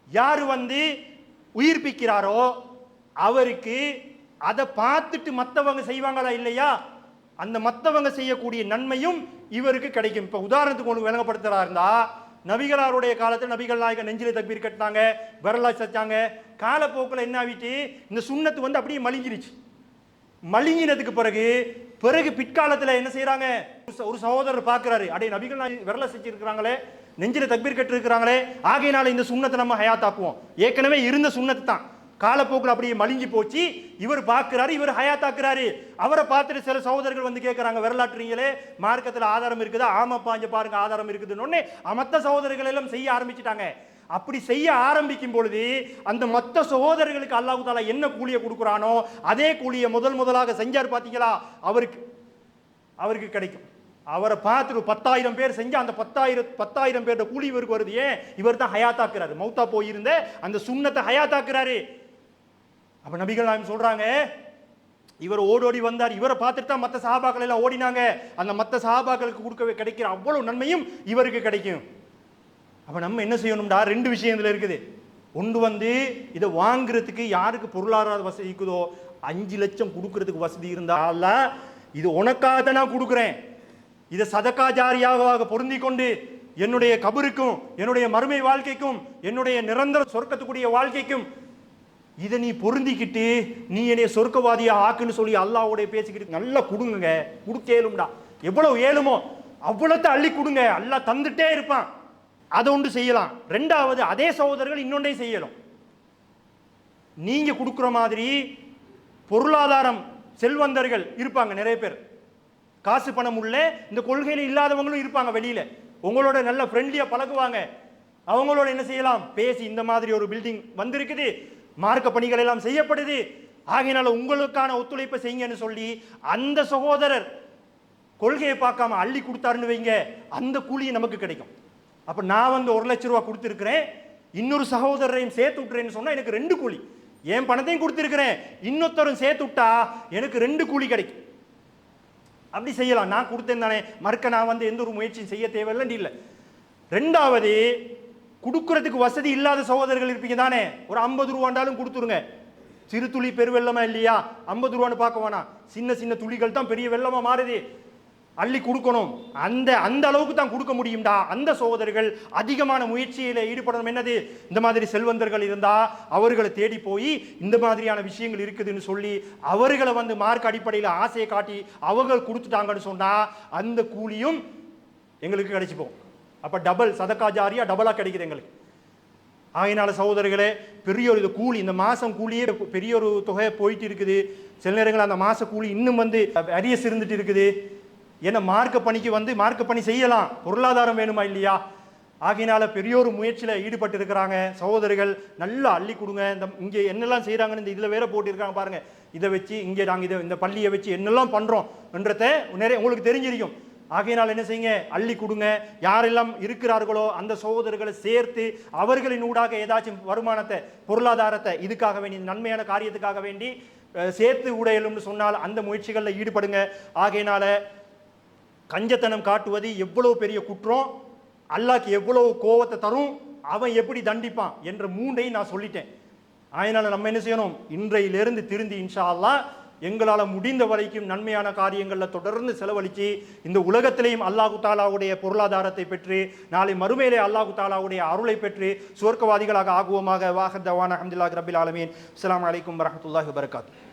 யாரு உயிர்ப்பிக்கிறாரோ அவருக்கு அதை பார்த்துட்டு மற்றவங்க செய்வாங்களா இல்லையா, அந்த மற்றவங்க செய்யக்கூடிய நன்மையும் இவருக்கு கிடைக்கும். இப்ப உதாரணத்துக்கு ஒன்று விளங்கப்படுத்துறா இருந்தா, நபிகளாருடைய காலத்தில் நபிகள் நாயகம் நெஞ்சிலே தக்பீர் கட்டினாங்க, விரலா சச்சாங்க. காலப்போக்கில் என்ன ஆகிட்டு இந்த சுண்ணத்து அப்படியே மலிஞ்சிருச்சு. மலிங்கினதுக்கு பிறகு பிற்காலத்தில் என்ன செய்யறாங்க, ஒரு சகோதரர் பார்க்கிறாரு, அடே நபிகள் நாயகம் விரல செஞ்சிருக்கிறாங்களே, நெஞ்சில தக்பீர் கட்டு இருக்கிறாங்களே, ஆகையினால இந்த சுண்ணத்தை நம்ம ஹயாத்தாக்குவோம். ஏற்கனவே இருந்த சுண்ணத்து தான் காலப்போக்கில் அப்படியே மலிஞ்சி போச்சு. இவர் பார்க்கிறாரு, இவர் ஹயாத்தாக்குறாரு. அவரை பார்த்துட்டு சில சகோதரர்கள் கேட்கறாங்க, விரலாட்டுறீங்களே, மார்க்கத்தில் ஆதாரம் இருக்குதா? ஆமாப்பா இங்க பாருங்க ஆதாரம் இருக்குதுன்னு மற்ற சகோதரர்கள் எல்லாம் செய்ய ஆரம்பிச்சுட்டாங்க. அப்படி செய்ய ஆரம்பிக்கும் பொழுது அந்த மற்ற சகோதரர்களுக்கு அல்லாஹ் தஆலா என்ன கூலியை கொடுக்குறானோ அதே கூலியை முதலாக செஞ்சார் பாத்தீங்களா, அவருக்கு கிடைக்கும். அவரை பார்த்துட்டு 10,000 பேர் செஞ்சு அந்த 10,000 பேரோட கூலி இவருக்கு வருது. ஏன்? இவர் தான் ஹயாத்தாக்குறாரு, மௌத்தா போயிருந்த அந்த சுண்ணத்தை ஹயாத்தாக்குறாரு. அப்ப நபிகள் நாயகம் சொல்றாங்க, இவர் ஓடோடி வந்தார், இவரை பார்த்துட்டு தான் மற்ற சஹாபாக்கள் எல்லாம் ஓடினாங்க. அந்த மற்ற சஹாபாக்களுக்கு கிடைக்கிற அவ்வளவு நன்மையும் இவருக்கு கிடைக்கும். அப்ப நம்ம என்ன செய்யணும்டா, 2 விஷயம் இதுல இருக்குது. ஒன்று இதை வாங்குறதுக்கு யாருக்கு பொருளாதார வசதி இருக்குதோ 5 லட்சம் கொடுக்கறதுக்கு வசதி இருந்தா, இது உனக்காக தான் நான் கொடுக்குறேன், இதை சதக்கா ஜாரியாக பொருந்தி கொண்டு என்னுடைய கபருக்கும் என்னுடைய மறுமை வாழ்க்கைக்கும் என்னுடைய நிரந்தர சொர்க்கத்துக்குரிய வாழ்க்கைக்கும் இதை நீ பொருந்திக்கிட்டு நீ என்னைய சொர்க்கவாதியா ஆக்குன்னு சொல்லி அல்லாஹ்வோட பேசிக்கிட்டு நல்லா கொடுங்க, கொடுக்க ஏழும்டா. எவ்வளவு ஏழுமோ அவ்வளோத்த அள்ளி கொடுங்க, அல்லாஹ் தந்துட்டே இருப்பான். அதை ஒன்று செய்யலாம். ரெண்டாவது, அதே சகோதரர்கள் இன்னொன்றையும் செய்யலாம். நீங்க கொடுக்குற மாதிரி பொருளாதாரம் செல்வந்தர்கள் இருப்பாங்க நிறைய பேர், காசு பணம் உள்ள இந்த கொள்கையில இல்லாதவங்களும் இருப்பாங்க வெளியில. உங்களோட நல்ல ஃப்ரெண்ட்லியா பழகுவாங்க. அவங்களோட என்ன செய்யலாம், பேசி இந்த மாதிரி ஒரு பில்டிங் வந்திருக்குது, மார்க்க பணிகள் எல்லாம் செய்யப்படுது, ஆகையினால உங்களுக்கான ஒத்துழைப்பை செய்யுங்கன்னு சொல்லி அந்த சகோதரர் கொள்கையை பார்க்காம அள்ளி கொடுத்தாருன்னு வைங்க, அந்த கூலியை நமக்கு கிடைக்கும். அப்ப நான் வந்து 1 லட்சம் ரூபாய் கொடுத்துருக்கிறேன், இன்னொரு சகோதரரையும் சேர்த்து விட்டுறேன்னு சொன்னா எனக்கு 2 கூலி. என் பணத்தையும் கொடுத்துருக்கிறேன், இன்னொருத்தரும் சேர்த்து விட்டா எனக்கு 2 கூலி கிடைக்கும். அப்படி செய்யலாம். நான் கொடுத்தேன் தானே, மறுக்க நான் வந்து எந்த ஒரு முயற்சியும் செய்ய தேவையில்லை இல்லை. ரெண்டாவது, கொடுக்கறதுக்கு வசதி இல்லாத சகோதரர்கள் இருப்பீங்க தானே, ஒரு 50 ரூபாண்டாலும் கொடுத்துருங்க. சிறு துளி பெருவெள்ளமா இல்லையா, 50 ரூபான்னு பார்க்க வேணாம், சின்ன சின்ன துளிகள் தான் பெரிய வெள்ளமா மாறுது. அள்ளி கொடுக்கணும், அந்த அந்த அளவுக்கு தான் கொடுக்க முடியும்டா. அந்த சகோதரர்கள் அதிகமான முயற்சியில ஈடுபடணும். என்னது, இந்த மாதிரி செல்வந்தர்கள் இருந்தா அவர்களை தேடி போய் இந்த மாதிரியான விஷயங்கள் இருக்குதுன்னு சொல்லி அவர்களை வந்து மார்க் அடிப்படையில் ஆசையை காட்டி அவர்கள் கொடுத்துட்டாங்கன்னு சொன்னா அந்த கூலியும் எங்களுக்கு கிடைச்சிப்போம். அப்ப டபுள் சதக்கா ஜாரியா டபுளா கிடைக்குது எங்களுக்கு. ஆகையினால சகோதரர்களே, பெரிய ஒரு கூலி, இந்த மாசம் கூலியே பெரிய ஒரு தொகை போயிட்டு இருக்குது. சில நேரங்கள் அந்த மாச கூலி இன்னும் வந்து அரியஸ் இருந்துட்டு இருக்குது. ஏன்னா மார்க்க பணிக்கு வந்து மார்க்க பணி செய்யலாம், பொருளாதாரம் வேணுமா இல்லையா? ஆகையினால பெரிய ஒரு முயற்சியில் ஈடுபட்டு இருக்கிறாங்க சகோதரர்கள். நல்லா அள்ளி கொடுங்க. இந்த இங்கே என்னெல்லாம் செய்கிறாங்கன்னு இந்த இதில் வேற போட்டிருக்காங்க பாருங்க. இதை வச்சு இங்கே நாங்கள் இந்த பள்ளியை வச்சு என்னெல்லாம் பண்ணுறோம் என்றதை நிறைய உங்களுக்கு தெரிஞ்சிருக்கும். ஆகையினால் என்ன செய்யுங்க, அள்ளி கொடுங்க. யாரெல்லாம் இருக்கிறார்களோ அந்த சகோதரர்களை சேர்த்து அவர்களின் ஊடாக ஏதாச்சும் வருமானத்தை, பொருளாதாரத்தை இதுக்காக வேண்டி, நன்மையான காரியத்துக்காக வேண்டி சேர்த்து உடையலும்னு சொன்னால் அந்த முயற்சிகளில் ஈடுபடுங்க. ஆகையினால கஞ்சத்தனம் காட்டுவது எவ்வளவு பெரிய குற்றம், அல்லாஹ்க்கு எவ்வளவு கோபத்தை தரும், அவன் எப்படி தண்டிப்பான் என்ற 3ஐயும் நான் சொல்லிட்டேன். அதனால நம்ம என்ன செய்யணும், இன்றையிலிருந்து திருந்தி இன்ஷா அல்லாஹ் எங்களால் முடிந்த வரைக்கும் நன்மையான காரியங்களில் தொடர்ந்து செலவழித்து இந்த உலகத்திலேயும் அல்லாஹு தாலாவுடைய பொருளாதாரத்தை பெற்று நாளை மறுமையிலே அல்லாஹு தாலாவுடைய அருளை பெற்று சுவர்க்கவாதிகளாக ஆகுவோமாக. வாஹர் தவானா அல்ஹம்துலில்லாஹி ரப்பில் ஆலமீன். அஸ்ஸலாமு அலைக்கும் வரஹ்மத்துல்லாஹி வபரகாத்துஹு.